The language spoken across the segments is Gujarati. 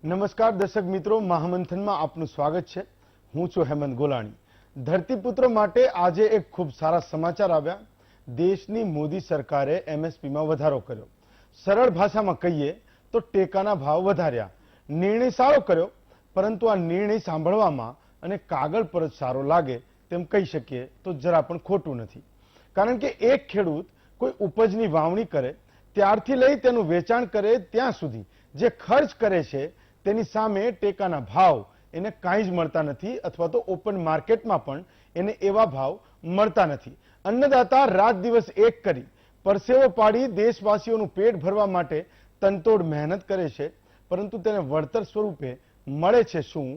નમસ્કાર દર્શક મિત્રો, મહામંથનમાં આપનું સ્વાગત છે। હું છું હેમંત ગોલાણી। ધરતીપુત્રો માટે આજે એક ખૂબ સારા સમાચાર આવ્યા। દેશની મોદી સરકારે એમએસપીમાં વધારો કર્યો। સરળ ભાષામાં કહીએ તો ટેકાના ભાવ વધાર્યા। નિર્ણય સારો કર્યો, પરંતુ આ નિર્ણય સાંભળવામાં અને કાગળ પર જ સારો લાગે તેમ કહી શકીએ તો જરા પણ ખોટું નથી। કારણ કે એક ખેડૂત કોઈ ઉપજની વાવણી કરે ત્યારથી લઈ તેનું વેચાણ કરે ત્યાં સુધી જે ખર્ચ કરે છે તેની સામે ટેકાના ભાવ એને કાંઈ જ મળતા નથી, અથવા તો ઓપન માર્કેટમાં પણ એને એવા ભાવ મળતા નથી। અન્નદાતા રાત દિવસ એક કરી પરસેવો પાડી દેશવાસીઓનું પેટ ભરવા માટે તનતોડ મહેનત કરે છે, પરંતુ તેને વળતર સ્વરૂપે મળે છે શું?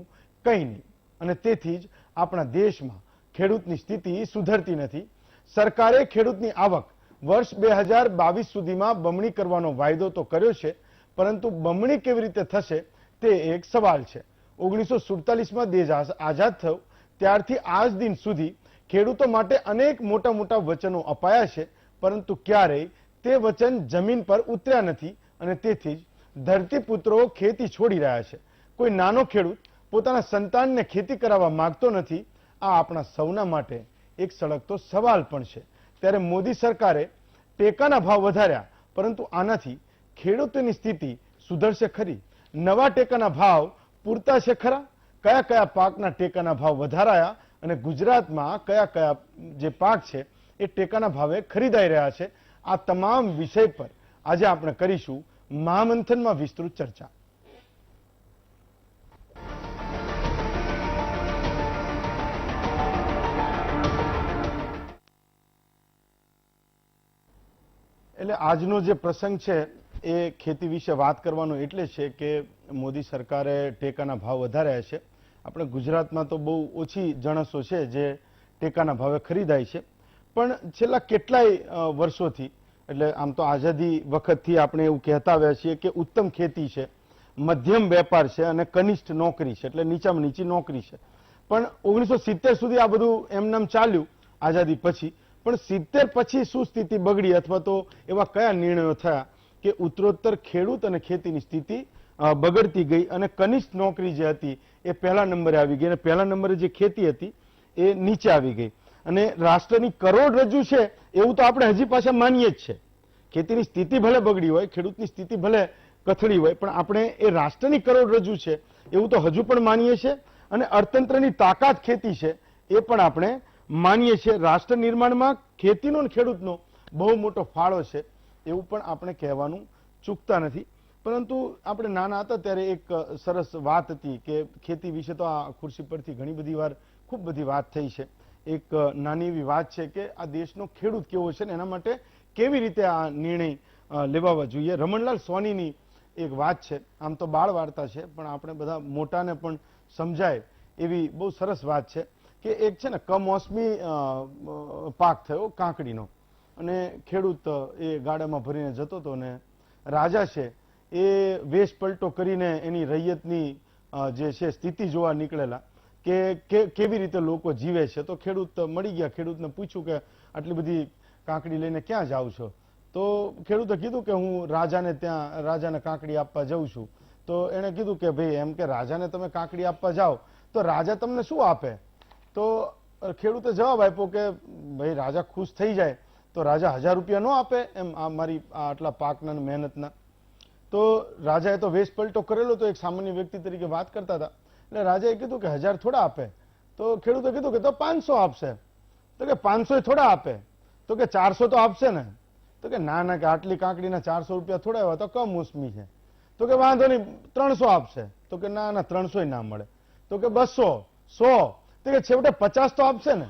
કંઈ નહીં। અને તેથી જ આપણા દેશમાં ખેડૂતની સ્થિતિ સુધરતી નથી। સરકારે ખેડૂતની આવક વર્ષ 2022 સુધીમાં બમણી કરવાનો વાયદો તો કર્યો છે, પરંતુ બમણી કેવી રીતે થશે તે એક સવાલ છે। 1947માં દેશ આઝાદ થયો ત્યારથી આજ દિન સુધી ખેડૂતો માટે અનેક મોટા મોટા વચનો અપાયા છે, પરંતુ ક્યારેય તે વચન જમીન પર ઉતર્યા નથી, અને તેથી જ ધરતીપુત્રો ખેતી છોડી રહ્યા છે। કોઈ નાનો ખેડૂત પોતાના સંતાનને ખેતી કરાવવા માંગતો નથી। આ આપણા સૌના માટે એક સળગતો સવાલ પણ છે। ત્યારે મોદી સરકારે ટેકાના ભાવ વધાર્યા, પરંતુ આનાથી ખેડૂતોની સ્થિતિ સુધરશે ખરી? નવા ટેકાના ભાવ પૂરતા છે ખરા? કયા કયા પાકના ટેકાના ભાવ વધારાયા અને ગુજરાતમાં કયા કયા જે પાક છે એ ટેકાના ભાવે ખરીદાઈ રહ્યા છે? આ તમામ વિષય પર આજે આપણે કરીશું મહામંથનમાં વિસ્તૃત ચર્ચા। એટલે આજનો જે પ્રસંગ છે એ ખેતી વિશે વાત કરવાનો એટલે છે કે મોદી સરકારે ટેકાના ભાવ વધાર્યા છે। આપણે ગુજરાતમાં તો બહુ ઓછી જણસો છે જે ટેકાના ભાવે ખરીદાય છે, પણ છેલ્લા કેટલાય વર્ષોથી, એટલે આમ તો આઝાદી વખતથી આપણે એવું કહેતા આવ્યા છીએ કે ઉત્તમ ખેતી છે, મધ્યમ વેપાર છે અને કનિષ્ઠ નોકરી છે, એટલે નીચામાં નીચી નોકરી છે। પણ 1970 સુધી આ બધું એમનેમ ચાલ્યું આઝાદી પછી, પણ 70 પછી શું સ્થિતિ બગડી, અથવા તો એવા કયા નિર્ણયો થયા કે ઉત્તરોત્તર ખેડૂત અને ખેતીની સ્થિતિ બગડતી ગઈ અને કનિષ્ઠ નોકરી જે હતી એ પહેલા નંબરે આવી ગઈ, અને પહેલા નંબરે જે ખેતી હતી એ નીચે આવી ગઈ। અને રાષ્ટ્રની કરોડરજ્જુ છે એવું તો આપણે હજી પાછા માનીએ જ છે। ખેતીની સ્થિતિ ભલે બગડી હોય, ખેડૂતની સ્થિતિ ભલે કથળી હોય, પણ આપણે એ રાષ્ટ્રની કરોડરજ્જુ છે એવું તો હજુ પણ માનીએ છીએ। અને અર્થતંત્રની તાકાત ખેતી છે એ પણ આપણે માનીએ છીએ। રાષ્ટ્ર નિર્માણમાં ખેતીનો અને ખેડૂતનો બહુ મોટો ફાળો છે એવું પણ આપણે કહેવાનું ચૂકતા નથી। પરંતુ આપણે નાના હતા ત્યારે એક સરસ વાત હતી કે ખેતી વિશે તો આ ખુરશી પરથી ઘણી બધી વાર ખૂબ બધી વાત થઈ છે। એક નાની એવી વાત છે કે આ દેશનો ખેડૂત કેવો છે ને એના માટે કેવી રીતે આ નિર્ણય લેવા જોઈએ। રમણલાલ સોનીની એક વાત છે, આમ તો બાળ વાર્તા છે પણ આપણે બધા મોટાને પણ સમજાય એવી બહુ સરસ વાત છે કે એક છે ને કમોસમી પાક થયો કાંકડીનો, અને ખેડૂત એ ગાડામાં ભરીને જતો હતો, ને રાજા છે એ વેશ પલટો કરીને એની રૈયતની જે છે સ્થિતિ જોવા નીકળેલા કે કેવી રીતે લોકો જીવે છે। તો ખેડૂત મળી ગયા, ખેડૂતને પૂછ્યું કે આટલી બધી કાંકડી લઈને ક્યાં જાવ છો? તો ખેડૂતે કીધું કે હું રાજાને કાંકડી આપવા જાઉં છું। તો એણે કીધું કે ભાઈ એમ કે રાજાને તમે કાંકડી આપવા જાઓ તો રાજા તમને શું આપે? તો ખેડૂતે જવાબ આપ્યો કે ભાઈ રાજા ખુશ થઈ જાય તો રાજા 1000 રૂપિયા ન આપે એમ મારી આટલા પાકના મહેનતના? તો રાજાએ તો વેશ પલટો કરેલો, તો એક સામાન્ય વ્યક્તિ તરીકે વાત કરતા હતા, એટલે રાજાએ કીધું કે 1000 થોડા આપે? તો ખેડૂતે કીધું કે તો 500 આપશે। તો કે 500 થોડા આપે? તો કે 400 તો આપશે ને? તો કે ના ના, કે આટલી કાંકડીના 400 રૂપિયા થોડા એવા તો કમોસમી છે। તો કે વાંધો નહીં, 300 આપશે? તો કે ના ના, 300 ના મળે। તો કે 200, 100? તો કે છેવટે 50 તો આપશે ને?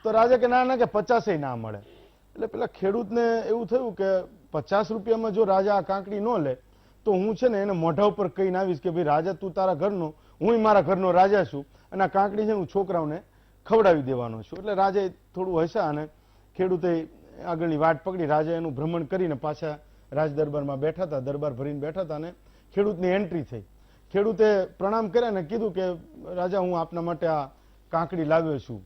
તો રાજા કે ના ના, કે 50 ના મળે। એટલે પેલા ખેડૂતને એવું થયું કે 50 રૂપિયામાં જો રાજા આ કાંકડી ન લે તો હું છે ને એને મોઢા ઉપર કહીને આવીશ કે ભાઈ રાજા તું તારા ઘરનો, હું મારા ઘરનો રાજા છું, અને આ કાંકડી છે હું છોકરાઓને ખવડાવી દેવાનો છું। એટલે રાજાએ થોડું હસ્યા અને ખેડૂતે આગળની વાટ પકડી। રાજા એનું ભ્રમણ કરીને પાછા રાજ દરબારમાં બેઠા હતા, દરબાર ભરીને બેઠા હતા, અને ખેડૂતની એન્ટ્રી થઈ। ખેડૂતે પ્રણામ કર્યા અને કીધું કે રાજા હું આપના માટે આ કાંકડી લાવ્યો છું।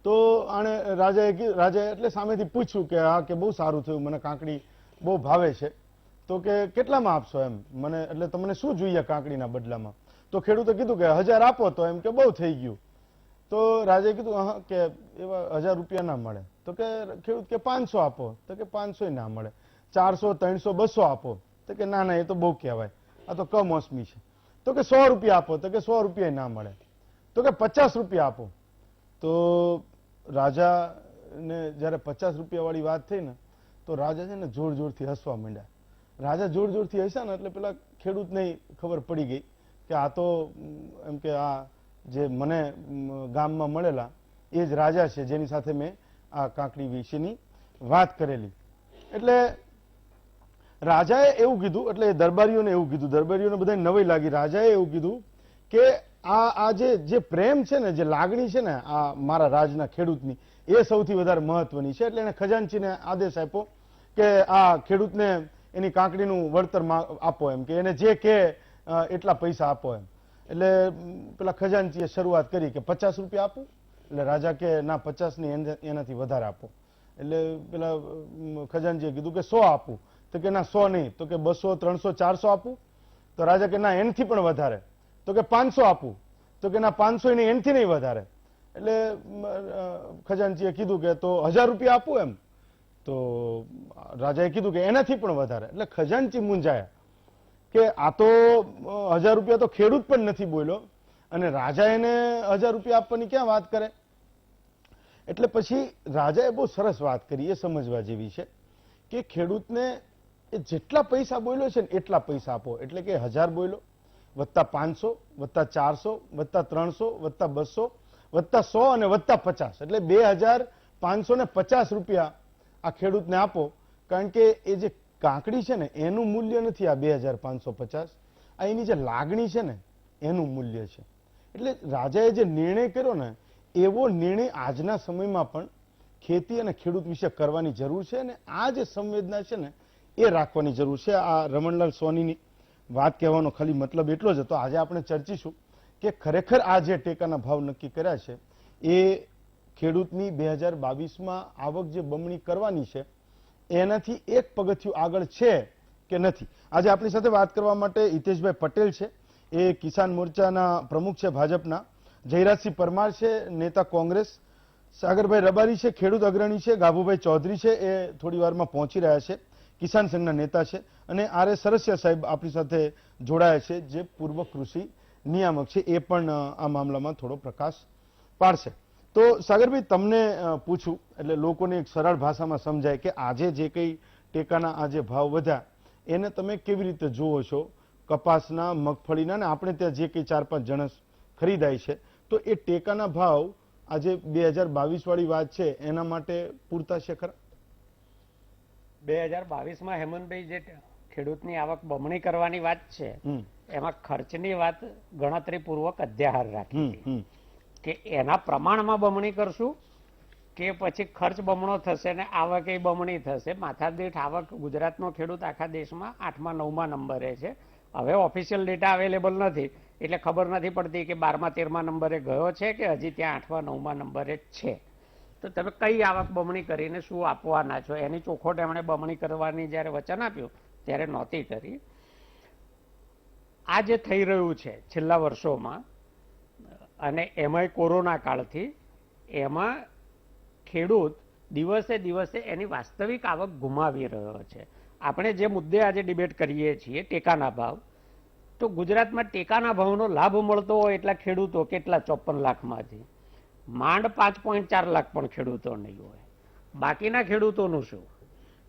તો આણે રાજાએ એટલે સામેથી પૂછ્યું કે હા કે બહુ સારું થયું, મને કાંકડી બહુ ભાવે છે। તો કે કેટલામાં આપશો એમ મને, એટલે તમને શું જોઈએ કાંકડીના બદલામાં? તો ખેડૂતે કીધું કે 1000 આપો તો એમ કે બહુ થઈ ગયું. તો રાજાએ કીધું હા કે એવા 1000 રૂપિયા ના મળે. તો કે ખેડૂત કે 500 આપો. તો કે 500 ના મળે. 400, 300, 200 આપો. તો કે ના એ તો બહુ કહેવાય, આ તો કમોસમી છે. તો કે 100 રૂપિયા આપો. તો કે 100 રૂપિયા ના મળે. તો કે 50 રૂપિયા આપો. તો રાજાને જયારે 50 રૂપિયા વાળી વાત થઈ ને, તો રાજા છે ને જોર જોરથી હસવા માંડ્યા. રાજા જોર જોરથી હસ્યા ને એટલે પેલા ખેડૂતને ખબર પડી ગઈ કે આ તો એમ કે આ જે મને ગામમાં મળેલા એ જ રાજા છે જેની સાથે મેં આ કાંકડી વિશેની વાત કરેલી. એટલે રાજાએ એવું કીધું, એટલે દરબારીઓને એવું કીધું, દરબારીઓને બધા નવાઈ લાગી. રાજાએ એવું કીધું કે આ જે પ્રેમ છે ને, જે લાગણી છે ને આ મારા રાજના ખેડૂતની, એ સૌથી વધારે મહત્વની છે. એટલે એને ખજાનચીને આદેશ આપ્યો કે આ ખેડૂતને એની કાંકડીનું વળતર આપો એમ, કે એને જે કે એટલા પૈસા આપો એમ. એટલે પેલા ખજાનચીએ શરૂઆત કરી કે 50 રૂપિયા આપું. એટલે રાજા કે ના 50 નહીં, એનાથી વધારે આપો. એટલે પેલા ખજાનચીએ કીધું કે 100 આપું. તો કે ના 100 નહીં. તો કે 200, 300, 400 આપું. તો રાજા કે ના એનાથી પણ વધારે. તો કે 500 આપું. તો કે ના 500 નહીં, એનાથી નહીં વધારે. એટલે ખજાનચીએ કીધું કે તો 1000 રૂપિયા આપું એમ. તો રાજાએ કીધું કે એનાથી પણ વધારે. એટલે ખજાનચી મૂંઝાયા કે આ તો 1000 રૂપિયા તો ખેડૂત પણ નથી બોલ્યો અને રાજા એને 1000 રૂપિયા આપવાની ક્યાં વાત કરે. એટલે પછી રાજાએ બહુ સરસ વાત કરી, એ સમજવા જેવી છે કે ખેડૂતને એ જેટલા પૈસા બોલ્યો છે ને એટલા પૈસા આપો. એટલે કે 1000 બોલ્યો વત્તા 500 વત્તા 400 વત્તા 300 વત્તા 200 વત્તા 100 અને વત્તા 50, એટલે 2550 રૂપિયા આ ખેડૂતને આપો. કારણ કે એ જે કાંકડી છે ને એનું મૂલ્ય નથી આ 2550, આ એની જે લાગણી છે ને એનું મૂલ્ય છે. એટલે રાજાએ જે નિર્ણય કર્યો ને એવો નિર્ણય આજના સમયમાં પણ ખેતી અને ખેડૂત વિશે કરવાની જરૂર છે અને આ જે સંવેદના છે ને એ રાખવાની જરૂર છે. આ રમણલાલ સોનીની વાત કહેવાનો ખાલી મતલબ એટલો જ હતો. આજે આપણે ચર્ચીશું કે ખરેખર આ જે ટેકાના ભાવ નક્કી કર્યા છે એ ખેડૂતની 2022માં આવક જે બમણી કરવાની છે એનાથી એક પગથિયું આગળ છે કે નથી. આજે આપણી સાથે વાત કરવા માટે હિતેશભાઈ પટેલ છે, એ કિસાન મોરચાના પ્રમુખ છે ભાજપના. જયરાજસિંહ પરમાર છે, નેતા કોંગ્રેસ. સાગરભાઈ રબારી છે, ખેડૂત અગ્રણી છે. ગાભુભાઈ ચૌધરી છે, એ થોડી વારમાં પહોંચી રહ્યા છે, કિસાન સંઘના નેતા છે. અને આર.એ. સરસિયા સાહેબ આપણી સાથે જોડાયા છે, જે પૂર્વ કૃષિ નિયામક છે, એ પણ આ મામલામાં થોડો પ્રકાશ પાડશે. તો સાગરભાઈ તમને પૂછું એટલે લોકોને એક સરળ ભાષામાં સમજાય કે આજે જે કંઈ ટેકાના આ જે ભાવ વધ્યા એને તમે કેવી રીતે જુઓ છો? કપાસના, મગફળીના ને આપણે ત્યાં જે કંઈ 4-5 જણસ ખરીદાય છે, તો એ ટેકાના ભાવ આજે 2022 વાળી વાત છે એના માટે પૂરતા છે ખરા? 2022માં હેમંતભાઈ જે ખેડૂતની આવક બમણી કરવાની વાત છે એમાં ખર્ચની વાત ગણતરીપૂર્વક અધ્યાહાર રાખી કે એના પ્રમાણમાં બમણી કરશું કે પછી ખર્ચ બમણો થશે ને આવક એ બમણી થશે. માથાદીઠ આવક ગુજરાતનો ખેડૂત આખા દેશમાં 8મા 9મા નંબરે છે. હવે ઓફિશિયલ ડેટા અવેલેબલ નથી એટલે ખબર નથી પડતી કે 12મા 13મા નંબરે ગયો છે કે હજી ત્યાં 8મા 9મા નંબરે જ છે. તો તમે કઈ આવક બમણી કરીને શું આપવાના છો એની ચોખવટ એમણે બમણી કરવાની જ્યારે વચન આપ્યું ત્યારે નહોતી કરી. આ જે થઈ રહ્યું છે છેલ્લા વર્ષોમાં અને એમાંય કોરોના કાળથી, એમાં ખેડૂત દિવસે દિવસે એની વાસ્તવિક આવક ગુમાવી રહ્યો છે. આપણે જે મુદ્દે આજે ડિબેટ કરીએ છીએ ટેકાના ભાવ, તો ગુજરાતમાં ટેકાના ભાવનો લાભ મળતો હોય એટલા ખેડૂતો કેટલા? 54 લાખમાંથી માંડ 5.4 લાખ પણ ખેડૂતો નહીં હોય. બાકીના ખેડૂતોનું શું?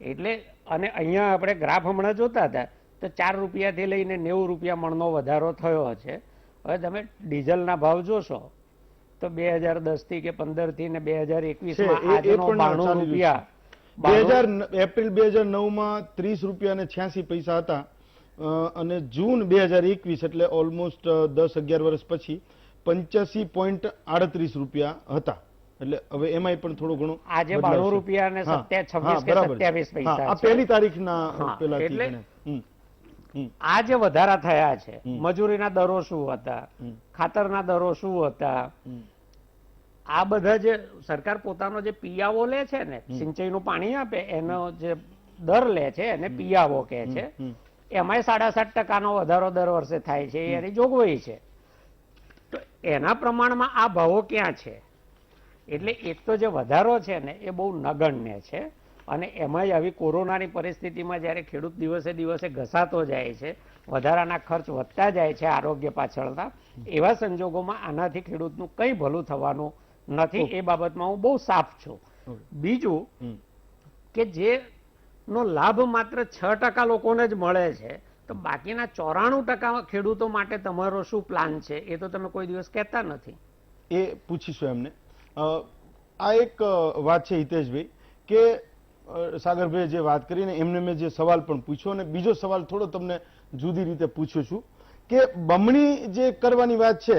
એટલે અને અહીંયા આપણે ગ્રાફ હમણાં જોતા હતા તો 4 રૂપિયાથી લઈને 90 રૂપિયા મણનો વધારો થયો છે. હવે તમે ડીઝલના ભાવ જોશો તો 2010 થી કે 15 થી ને 2021માં આજનો 92 રૂપિયા. એપ્રિલ 2009માં 30 રૂપિયા અને 86 પૈસા હતા અને જૂન 2021 એટલે ઓલમોસ્ટ 10-11 વર્ષ પછી 85.38 રૂપિયા હતા. એટલે હવે એમાંય પણ થોડો ઘણો આજે 92 રૂપિયા અને 26 કે 27 પૈસા આ પહેલી તારીખના પેલાથી. એટલે આ જે વધારા થયા છે, મજૂરીના દરો શું હતા, ખાતરના દરો શું હતા, આ બધા જે સરકાર પોતાનો જે પિયાવો લે છે ને, સિંચાઈનું પાણી આપે એનો જે દર લે છે એને પિયાવો કહે છે, એમાંય 7.5% વધારો દર વર્ષે થાય છે, એની જોગવાઈ છે. તો એના પ્રમાણમાં આ ભાવો ક્યાં છે? એટલે એક તો જે વધારો છે ને એ બહુ નગણ્ય છે, અને એમાંય આવી કોરોનાની પરિસ્થિતિમાં જ્યારે ખેડૂત દિવસે દિવસે ઘસાતો જાય છે, વધારાના ખર્ચ વધતા જાય છે આરોગ્ય પાછળના, એવા સંજોગોમાં આનાથી ખેડૂતનું કંઈ ભલું થવાનું નથી. એ બાબતમાં હું બહુ સાફ છું. બીજું કે જેનો લાભ માત્ર 6% લોકોને જ મળે છે, તો બાકીના 94% ખેડૂતો માટે તમારો શું પ્લાન છે? એ તો તમે કોઈ દિવસ કહેતા નથી. એ પૂછીશું એમને. આ એક વાત છે હિતેશભાઈ, કે સાગરભાઈ જે વાત કરીને એમને મેં જે સવાલ પણ પૂછ્યો, અને બીજો સવાલ થોડો તમને જુદી રીતે પૂછ્યો છું કે બમણી જે કરવાની વાત છે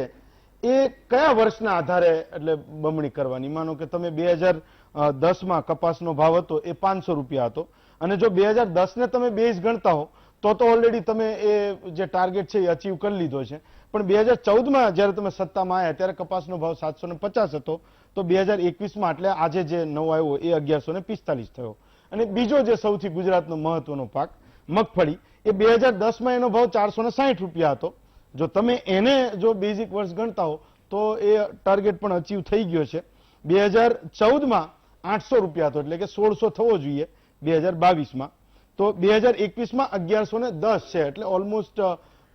એ કયા વર્ષના આધારે એટલે બમણી કરવાની? માનો કે તમે 2010માં કપાસનો ભાવ હતો એ 500 રૂપિયા હતો, અને જો 2010 ને તમે બેઝ ગણતા હો તો ઓલરેડી તમે એ જે ટાર્ગેટ છે એ અચીવ કરી લીધો છે. પણ 2014માં જયારે તમે સત્તામાં આવ્યા ત્યારે કપાસનો ભાવ 750 હતો, તો 2021માં એટલે આજે જે નવો આવ્યો એ 1145 થયો. અને બીજો જે સૌથી ગુજરાતનો મહત્વનો પાક મગફળી, એ 2010માં એનો ભાવ 460 રૂપિયા હતો. જો તમે એને જો બેઝિક વર્ષ ગણતા હો તો એ ટાર્ગેટ પણ અચીવ થઈ ગયો છે. 2014માં 800 રૂપિયા હતો, એટલે કે 1600 થવો જોઈએ 2022માં. તો 2021માં 1110 છે, એટલે ઓલમોસ્ટ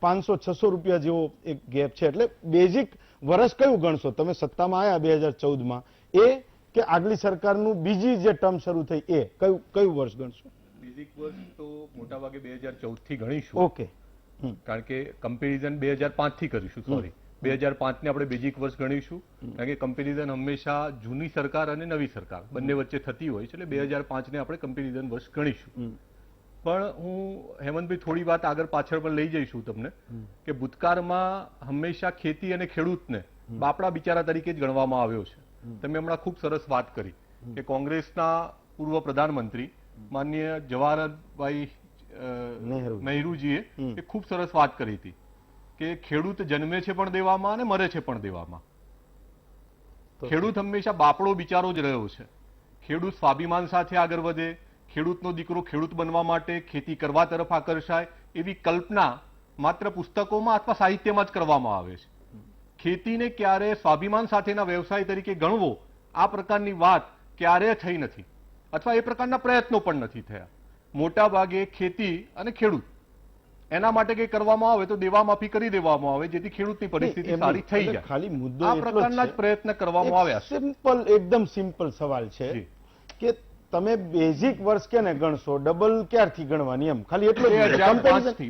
500-600 રૂપિયા જેવો એક ગેપ છે. એટલે બેઝિક વર્ષ કયું ગણશો તમે? સત્તામાં આવ્યા 2014માં એ, કે આગલી સરકારનું બીજી જે ટર્મ શરૂ થઈ એ કયું વર્ષ ગણશો? બેઝિક વર્ષ તો મોટા ભાગે 2014 થી ગણીશું. ઓકે, કારણ કે કમ્પેરિઝન 2005 થી કરીશું. સોરી, 2005 ને આપણે બેઝિક વર્ષ ગણીશું, કારણ કે કમ્પેરિઝન હંમેશા જૂની સરકાર અને નવી સરકાર બંને વચ્ચે થતી હોય છે, એટલે 2005 ને આપણે કમ્પેરિઝન વર્ષ ગણીશું. પણ હું હેમંતભાઈ થોડી વાત આગળ પાછળ પણ લઈ જઈશું તમને, કે ભૂતકાળમાં હંમેશા ખેતી અને ખેડૂતને બાપડા બિચારા તરીકે જ ગણવામાં આવ્યો છે. તમે હમણાં ખૂબ સરસ વાત કરી કે કોંગ્રેસના પૂર્વ પ્રધાનમંત્રી માનનીય જવાહરલાલભાઈ નહેરુજીએ એ ખૂબ સરસ વાત કરી હતી કે ખેડૂત જન્મે છે પણ દેવામાં અને મરે છે પણ દેવામાં. ખેડૂત હંમેશા બાપડો બિચારો જ રહ્યો છે. ખેડૂત સ્વાભિમાન સાથે આગળ વધે, ખેડૂતનો દીકરો ખેડૂત બનવા માટે ખેતી કરવા તરફ આકર્ષાય, એવી કલ્પના માત્ર પુસ્તકોમાં અથવા સાહિત્યમાં જ કરવામાં આવે છે. ખેતીને ક્યારે સ્વાભિમાન સાથેના વ્યવસાય તરીકે ગણવો, આ પ્રકારની વાત ક્યારે થઈ નથી, અથવા એ પ્રકારના પ્રયત્નો પણ નથી થયા. મોટા ભાગે ખેતી અને ખેડૂત એના માટે કંઈ કરવામાં આવે તો દેવા માફી કરી દેવામાં આવે, જેથી ખેડૂતની પરિસ્થિતિ સારી થઈ જાય. ખાલી મુદ્દો આ પ્રકારના જ પ્રયત્ન કરવામાં આવ્યા. સિમ્પલ, એકદમ સિમ્પલ સવાલ છે કે તમે બેઝિક વર્ષ કેને ગણશો, ડબલ ક્યારથી ગણવાની, એમ ખાલી એટલો જ.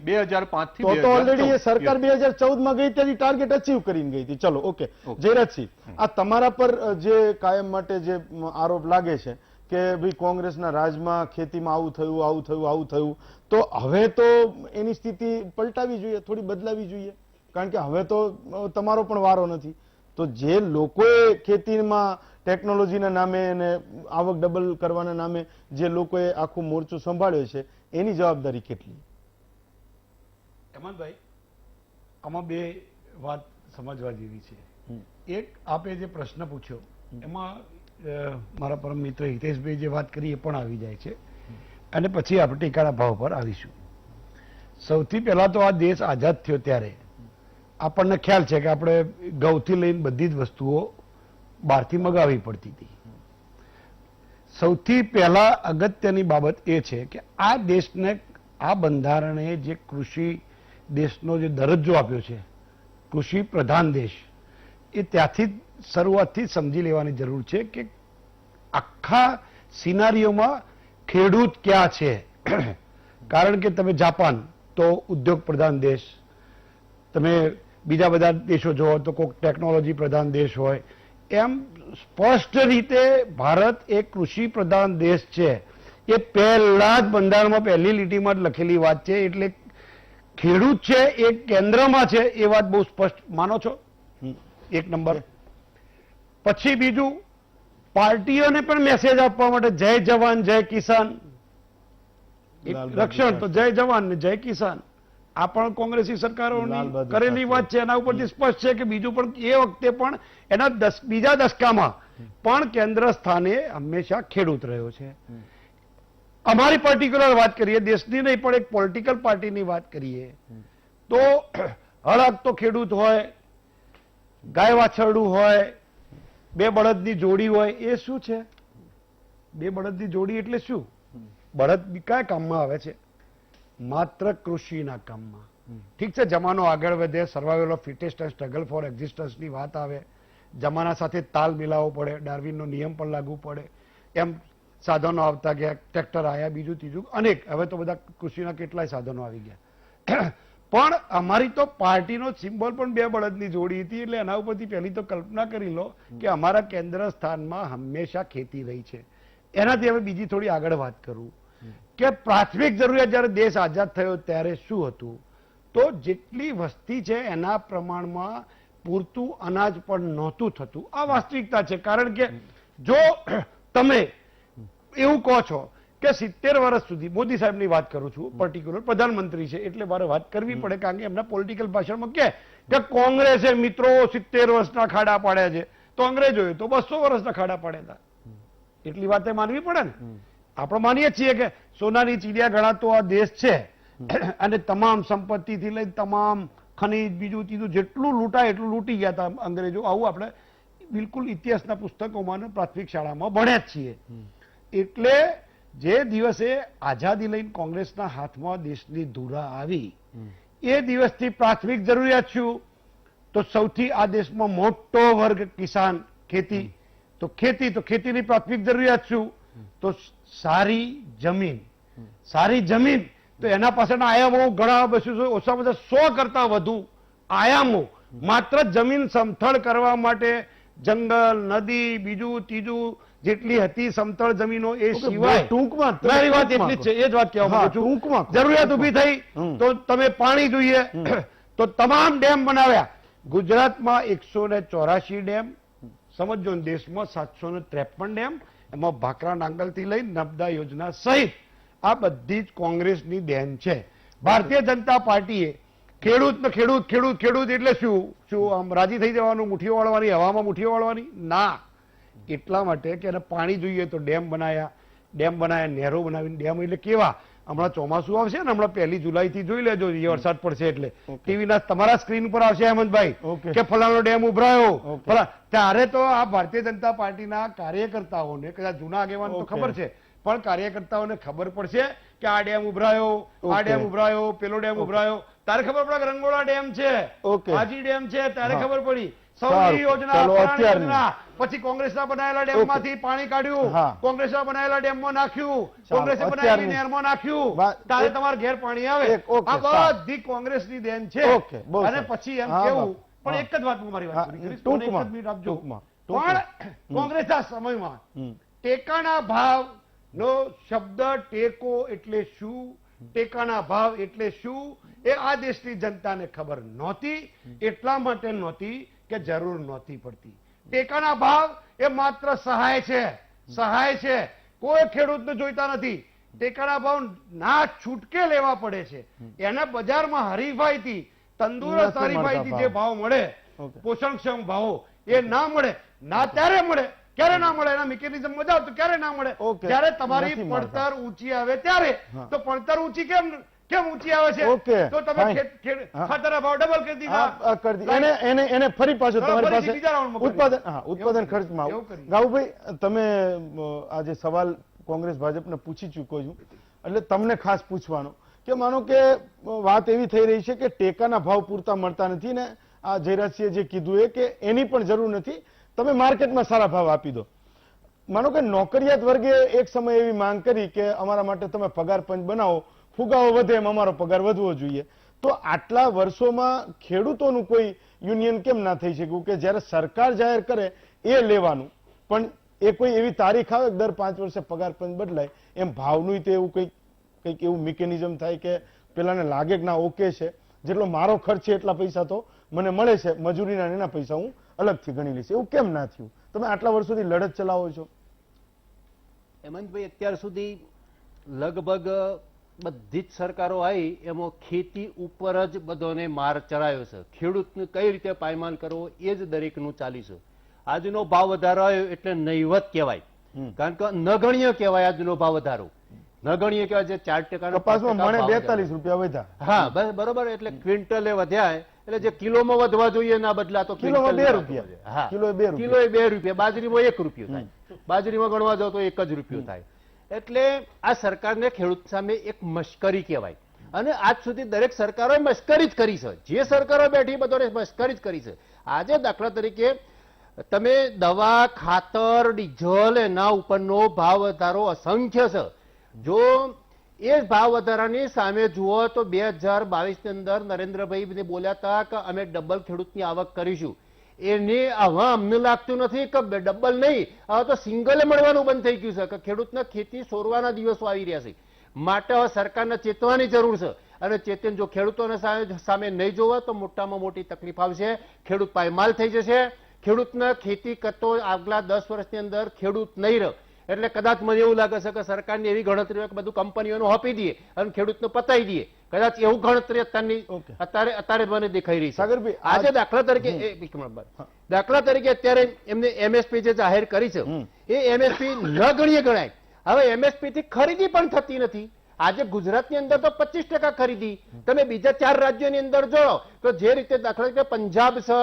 2005 થી તો ઓલરેડી એ સરકાર 2014માં ગઈ ત્યારે ટાર્ગેટ અચીવ કરીને ગઈ હતી. ચલો, ઓકે. જયરાજસિંહ, આ તમારા પર જે કાયમ માટે જે આરોપ લાગે છે કે ભાઈ કોંગ્રેસના રાજમાં ખેતીમાં આવું થયું, તો હવે તો એની સ્થિતિ પલટાવી જોઈએ, થોડી બદલાવી જોઈએ, કારણ કે હવે તો તમારો પણ વારો નથી. તો જે લોકોએ ખેતીમાં ટેકનોલોજીના નામે અને આવક ડબલ કરવાના નામે જે લોકોએ આખું મોરચું સંભાળ્યો છે, એની જવાબદારી કેટલી? હેમંતભાઈ, આમાં બે વાત સમજવા જેવી છે. એક, આપે જે પ્રશ્ન પૂછ્યો એમાં મારા પરમ મિત્ર હિતેશભાઈ જે વાત કરી એ પણ આવી જાય છે, અને પછી આપણે ટેકાના ભાવ પર આવીશું. સૌથી પહેલા તો આ દેશ આઝાદ થયો ત્યારે આપણને ખ્યાલ છે કે આપણે ઘઉંથી લઈને બધી જ વસ્તુઓ બહારથી મગાવવી પડતી હતી. સૌથી પહેલા અગત્યની બાબત એ છે કે આ દેશને, આ બંધારણે જે કૃષિ દેશનો જે દરજ્જો આપ્યો છે, કૃષિ પ્રધાન દેશ, એ ત્યાંથી શરૂઆતથી સમજી લેવાની જરૂર છે કે આખા સિનારીઓમાં ખેડૂત ક્યાં છે. કારણ કે તમે જાપાન તો ઉદ્યોગ પ્રધાન દેશ, તમે બીજા બધા દેશો જોવો તો કોઈક ટેકનોલોજી પ્રધાન દેશ હોય, એમ સ્પષ્ટ રીતે ભારત એક કૃષિ પ્રધાન દેશ છે. એ પહેલા જ બંધારણમાં પહેલી લીટીમાં જ લખેલી વાત છે. એટલે ખેડૂત છે એ કેન્દ્રમાં છે, એ વાત બહુ સ્પષ્ટ માનો છો? એક નંબર. પછી બીજું, પાર્ટીઓને પણ મેસેજ આપવા માટે જય જવાન જય કિસાન, રક્ષણ તો જય જવાન ને જય કિસાન, આ પણ કોંગ્રેસી સરકારોની કરેલી વાત છે. એના ઉપરથી સ્પષ્ટ છે કે બીજું પણ એ વખતે પણ એના બીજા દશકામાં પણ કેન્દ્ર સ્થાને હંમેશા ખેડૂત રહ્યો છે. અમારી પર્ટિક્યુલર વાત કરીએ, દેશની નહીં પણ એક પોલિટિકલ પાર્ટીની વાત કરીએ તો હળક તો ખેડૂત હોય, ગાય વાછરડું હોય, બે બળદની જોડી હોય, એ શું છે? બે બળદની જોડી એટલે શું? બળદ કયા કામમાં આવે છે? માત્ર કૃષિના કામમાં. ઠીક છે, જમાનો આગળ વધે, survival of fittest and struggle for એક્ઝિસ્ટન્સની વાત આવે, જમાના સાથે તાલ મિલાવવો પડે, ડાર્વિનનો નિયમ પણ લાગુ પડે, એમ સાધનો આવતા ગયા, ટ્રેક્ટર આવ્યા, બીજું ત્રીજું અનેક, હવે તો બધા કૃષિના કેટલાય સાધનો આવી ગયા. પણ અમારી તો પાર્ટીનો સિમ્બોલ પણ બે બળદની જોડી હતી, એટલે એના ઉપરથી પહેલી તો કલ્પના કરી લો કે અમારા કેન્દ્ર સ્થાનમાં હંમેશા ખેતી રહી છે. એનાથી હવે બીજી થોડી આગળ વાત કરું કે પ્રાથમિક જરૂરિયાત જયારે દેશ આઝાદ થયો ત્યારે શું હતું, તો જેટલી વસ્તી છે એના પ્રમાણમાં પૂરતું અનાજ પણ નહોતું થતું. આ વાસ્તવિકતા છે. કારણ કે જો તમે એવું કહો છો કે 70 વર્ષ સુધી, મોદી સાહેબની વાત કરું છું, પર્ટિક્યુલર પ્રધાનમંત્રી છે એટલે મારે વાત કરવી પડે, કારણ કે એમના પોલિટિકલ ભાષણમાં કે કોંગ્રેસે મિત્રો 70 વર્ષના ખાડા પાડ્યા છે, તો અંગ્રેજોએ તો 200 વર્ષના ખાડા પાડ્યા હતા. એટલી વાત માનવી પડે ને. આપણે માનીએ છીએ કે સોનાની ચીડિયા ગણાતો આ દેશ છે અને તમામ સંપત્તિથી લઈ તમામ ખનીજ બીજું ત્રીજું જેટલું લૂંટાય એટલું લૂંટી ગયા હતા અંગ્રેજો. આવું આપણે બિલકુલ ઇતિહાસના પુસ્તકોમાં અને પ્રાથમિક શાળામાં ભણ્યા જ છીએ. એટલે જે દિવસે આઝાદી લઈને કોંગ્રેસના હાથમાં દેશની ધુરા આવી, એ દિવસથી પ્રાથમિક જરૂરિયાત શું? તો સૌથી આ દેશમાં મોટો વર્ગ કિસાન, ખેતી. તો ખેતીની પ્રાથમિક જરૂરિયાત શું? તો સારી જમીન. સારી જમીન તો એના પાછળના આયામો ઘણા, ઓછામાં ઓછા 100 કરતા વધુ આયામો માત્ર જમીન સમથળ કરવા માટે, જંગલ, નદી, બીજું ત્રીજું જેટલી હતી સમતળ જમીનો, એ સિવાય ટૂંકમાં મારી વાત એટલી જ છે, એ જ વાત કહેવા માંગુ છું. ટૂંકમાં જરૂરિયાત ઉભી થઈ તો તમે પાણી જોઈએ તો તમામ ડેમ બનાવ્યા. ગુજરાતમાં 184 ડેમ, સમજો ને, દેશમાં 753 ડેમ, એમાં ભાખરા નાંગલથી લઈ નર્મદા યોજના સહિત આ બધી જ કોંગ્રેસની દેન છે. ભારતીય જનતા પાર્ટીએ ખેડૂત એટલે શું આમ રાજી થઈ જવાનું, મુઠ્ઠીઓ વાળવાની, હવામાં મુઠ્ઠીઓ વાળવાની? ના. એટલા માટે કે એને પાણી જોઈએ તો ડેમ બનાયા, નહેરો બનાવીને. ડેમ એટલે કેવા? હમણાં ચોમાસું આવશે ને, હમણાં 1 જુલાઈથી જોઈ લેજો, વરસાદ પડશે એટલે ટીવીના તમારા સ્ક્રીન પર આવશે હેમંતભાઈ કે ફલાણો ડેમ ઉભરાયો. ત્યારે તો આ ભારતીય જનતા પાર્ટીના કાર્યકર્તાઓને, કદાચ જૂના આગેવાન તો ખબર છે, પણ કાર્યકર્તાઓને ખબર પડશે કે આ ડેમ ઉભરાયો, આ ડેમ ઉભરાયો, પેલો ડેમ ઉભરાયો. તારે ખબર પડે કે રંગોળા ડેમ છે, હાજી ડેમ છે, ત્યારે ખબર પડી. સૌની યોજના, પછી કોંગ્રેસના બનાવેલા ડેમમાંથી પાણી કાઢ્યું, કોંગ્રેસના બનાવેલા ડેમમાં નાખ્યું, કોંગ્રેસે બનાવેલી નહેરમાં નાખ્યું, ત્યારે તમારા ઘેર પાણી આવે. આ બધી કોંગ્રેસની દેન છે. અને પછી એમ કેવું, પણ એક જ વાત મારી વાત પૂરી કરીશ, એક જ મિનિટ આપજો. પણ કોંગ્રેસના સમયમાં ટેકાના ભાવ નો શબ્દ, ટેકો એટલે શું, ટેકાના ભાવ એટલે શું, એ આ દેશની જનતાને ખબર નહોતી. એટલા માટે નહોતી કે જરૂર નહોતી પડતી. ટેકાના ભાવ એ માત્ર સહાય છે, કોઈ ખેડૂતને જોઈતા નથી. ટેકાના ભાવ ના છૂટકે લેવા પડે છે. એના બજારમાં હરીફાઈથી, તંદુરસ્ત હરીફાઈથી જે ભાવ મળે, પોષણક્ષમ ભાવો, એ ના મળે. ના ત્યારે મળે, ક્યારે ના મળે? એના મિકેનિઝમ મજા તો ક્યારે ના મળે? જ્યારે તમારી પડતર ઊંચી આવે ત્યારે. તો પડતર ઊંચી કેમ ઊંચી આવે છે? તો તમે ખાતરના ભાવ ડબલ કરી દીધા. એને ફરી પાછો તમારી પાસે ઉત્પાદન ખર્ચમાં. ગાઉભાઈ, તમે આ જે સવાલ કોંગ્રેસ ભાજપને પૂછી ચૂક્યો છું, એટલે તમને ખાસ પૂછવાનો કે માનો કે વાત એવી થઈ રહી છે કે ટેકાના ભાવ પૂરતા મળતા નથી ને આ જયરાજસિંહે જે કીધું એ કે એની પણ જરૂર નથી, તમે માર્કેટમાં સારા ભાવ આપી દો. માનો કે નોકરિયાત વર્ગે એક સમય એવી માંગ કરી કે અમારા માટે તમે પગાર પંચ બનાવો, ફુગાવો વધે એમ અમારો પગાર વધવો જોઈએ. તો આટલા વર્ષોમાં ખેડૂતોનું કોઈ યુનિયન કેમ ના થઈ શક્યું કે જ્યારે સરકાર જાહેર કરે એ લેવાનું, પણ એ કોઈ એવી તારીખ આવે દર 5 વર્ષે પગાર પંચ બદલાય, એમ ભાવનું તે એવું કંઈક એવું મિકેનિઝમ થાય કે પેલાને લાગે કે ના ઓકે છે, જેટલો મારો ખર્ચ છે એટલા પૈસા તો મને મળે છે, મજૂરીના એના પૈસા હું અલગથી ગણી લઈશ. એવું કેમ ના થયું? તમે આટલા વર્ષોથી લડત ચલાવો છો. હેમંતભાઈ, અત્યાર સુધી લગભગ બધી જ સરકારો આવી એમાં ખેતી ઉપર જ બધાને માર ચડાયો છે. ખેડૂતને કઈ રીતે પાયમાલ કરવો એ જ દરેકનું ચાલી છે. આજનો ભાવ વધારો આવ્યો એટલે નહીવત કહેવાય, કારણ કે નગણ્ય કહેવાય આજનો ભાવ વધારો. ન ગણીએ કે જે 4% કપાસમાં 5% મણે ભાવ વધ્યા. 42 રૂપિયા વધ્યા. હા બસ બરોબર, એટલે ક્વિન્ટલે વધ્યા એટલે જે કિલોમાં વધવા જોઈએ ના બદલા તો કિલોમાં ક્વિન્ટલમાં 2 રૂપિયા. વધ્યા. હા, કિલોએ 2 રૂપિયા. કિલોએ 2 રૂપિયા, બાજરીમાં 1 રૂપિયો થાય, બાજરીમાં ગણવા જાવ તો 1 જ રૂપિયો થાય. એટલે આ સરકારને ખેડૂત સામે એક મશ્કરી કહેવાય. અને આજ સુધી દરેક સરકારોએ મશ્કરી જ કરી છે. જે સરકારો બેઠી બધાને મશ્કરી જ કરી છે. આજે દાખલા તરીકે તમે દવા, ખાતર, ડીઝલ એના ઉપરનો ભાવ વધારો અસંખ્ય છે. જો એ ભાવ વધારાની સામે જુઓ તો 2022 ની અંદર નરેન્દ્રભાઈ બોલ્યા હતા કે અમે ડબલ ખેડૂતની આવક કરીશું. એને હવે અમને લાગતું નથી કે ડબલ નહીં, હવે તો સિંગલે મળવાનું બંધ થઈ ગયું છે કે ખેડૂતને ખેતી સોરવાના દિવસો આવી રહ્યા છે. માટે હવે સરકારને ચેતવાની જરૂર છે. અને ચેતન જો ખેડૂતોને સામે નહીં જોવે તો મોટામાં મોટી તકલીફ આવશે. ખેડૂત પાયમાલ થઈ જશે. ખેડૂતને ખેતી કરતો આગલા 10 વર્ષની અંદર ખેડૂત નહીં રહે. એટલે કદાચ મને એવું લાગે છે કે સરકારની એવી ગણતરી હોય કે બધું કંપનીઓનું આપી દઈએ અને ખેડૂતને પતાવી દઈએ. કદાચ એવું ગણતરી અત્યારે મને દેખાઈ રહી છે. સાગરભાઈ, આજે દાખલા તરીકે અત્યારે એમને એમએસપી જે જાહેર કરી છે એ એમએસપી ન ગણીએ ગણાય. હવે એમએસપી થી ખરીદી પણ થતી નથી. આજે ગુજરાતની અંદર તો 25% ખરીદી. તમે બીજા 4 રાજ્યોની અંદર જોડો તો જે રીતે દાખલા તરીકે પંજાબ છે,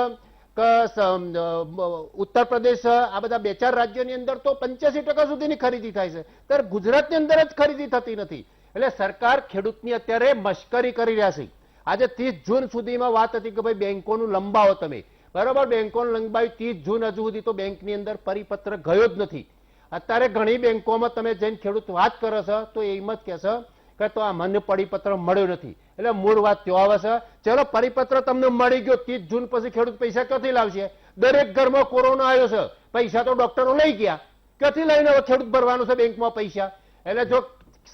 ઉત્તર પ્રદેશ, આ બધા 2-4 રાજ્યોની અંદર તો 85% સુધીની ખરીદી થાય છે. ત્યારે ગુજરાતની અંદર જ ખરીદી થતી નથી. એટલે સરકાર ખેડૂતની અત્યારે મશ્કરી કરી રહ્યા છે. આજે 30 જૂન સુધીમાં વાત હતી કે ભાઈ બેંકોનું લંબાવો તમે, બરાબર, બેંકોનું લંબાવી 30 જૂન હજુ સુધી તો બેંકની અંદર પરિપત્ર ગયો જ નથી. અત્યારે ઘણી બેંકોમાં તમે જઈને ખેડૂત વાત કરે છે તો એમ જ કહેશે કે તો આ મને પરિપત્ર મળ્યો નથી. એટલે મૂળ વાત ત્યાં આવે છે. ચલો પરિપત્ર તમને મળી ગયો, 30 જૂન પછી ખેડૂત પૈસા ક્યાંથી લાવશે? દરેક ઘરમાં કોરોના આવ્યો છે, પૈસા તો ડોક્ટરો લઈ ગયા, ક્યાંથી લઈને હવે ખેડૂત ભરવાનું છે બેંકમાં પૈસા? એટલે જો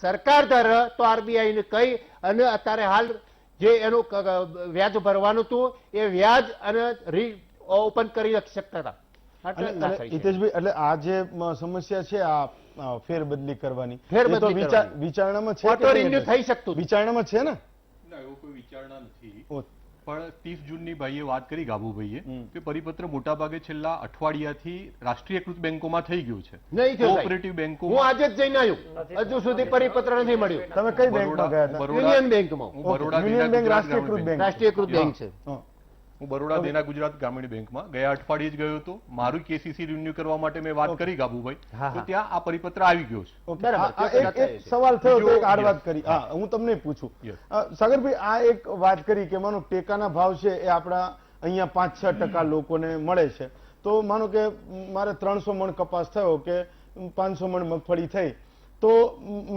સરકાર ધારે તો આરબીઆઈ ને કહી અને અત્યારે હાલ જે એનું વ્યાજ ભરવાનું હતું એ વ્યાજ અને ઓપન કરી શકતા હતા. હિતેશભાઈ, એટલે આ જે સમસ્યા છે આ ફેરબદલી કરવાની, ફેરબદલી એ તો કરવાની. વિચારણામાં છે ઓટો કે નહીં? રિન્યુ થઈ શકતું હતું. વિચારણામાં છે ને? ના, એવો કોઈ વિચારણા નથી. ઓ, પણ 30 જૂનની ભાઈએ વાત કરી ગાભુભાઈએ કે પરિપત્ર મોટાભાગે છેલ્લા અઠવાડિયાથી રાષ્ટ્રીયકૃત બેંકોમાં થઈ ગયું છે. નહીં થયું કોઓપરેટિવ સાહેબ. બેંકો હું આજે જ જઈને આવ્યો, હજુ સુધી પરિપત્ર નથી મળ્યું. તમે કઈ બેંકમાં ગયા હતા? યુનિયન બેંકમાં. હું બરોડા યુનિયન દેના બેંક ગુજરાત રાષ્ટ્રીયકૃત ગ્રામીણ બેંક. રાષ્ટ્રીયકૃત બેંક છે. હા. હું બરોડા દેના ગુજરાત ગ્રામીણ બેંકમાં ગયા અઠવાડિયે જ ગયો હતો. મારું કેસીસી રિન્યુ કરવા માટે મેં વાત કરી ગાભુભાઈ, હા, તો હા. ત્યાં આ પરિપત્ર આવી ગયો છે. ઓકે. બરાબર. એક સવાલ થયો તો એક આડ Yes. વાત કરી. હા, હું તમને પૂછું. Yes. સાગરભાઈ, આ એક વાત કરી કે માનો ટેકાના ભાવ છે એ આપણા અહીંયા 5-6% લોકોને મળે છે. તો માનો કે મારે 300 મણ કપાસ થયો કે 500 મણ મગફળી થઈ, તો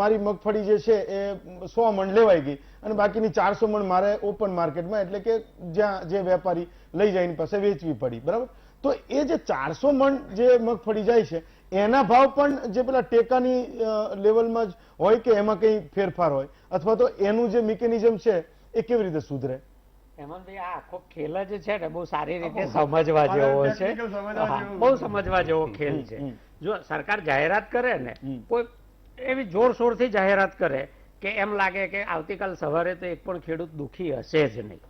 મારી મગફળી જે છે એ 100 મણ લેવાઈ ગઈ અને બાકીની 400 મણ મારે ઓપન માર્કેટમાં, એટલે કે જ્યાં જે વેપારી લઈ જાય એની પાસે વેચવી પડી, બરાબર? તો એ જે 400 મણ જે મગફળી જાય છે એના ભાવ પણ જે પેલા ટેકાની લેવલમાં જ હોય કે એમાં કઈ ફેરફાર હોય, અથવા તો એનું જે મિકેનિઝમ છે એ કેવી રીતે સુધરે? હેમંતભાઈ, આ આખો ખેલ જ છે ને બહુ સારી રીતે સમજવા જેવો છે. હા, બહુ સમજવા જેવો ખેલ છે. જો સરકાર જાહેરાત કરે ને, કોઈ એવી જોરશોરથી જાહેરાત કરે કે એમ લાગે કે આવતીકાલ સવારે તો એક પણ ખેડૂત દુખી હશે જ નહીં.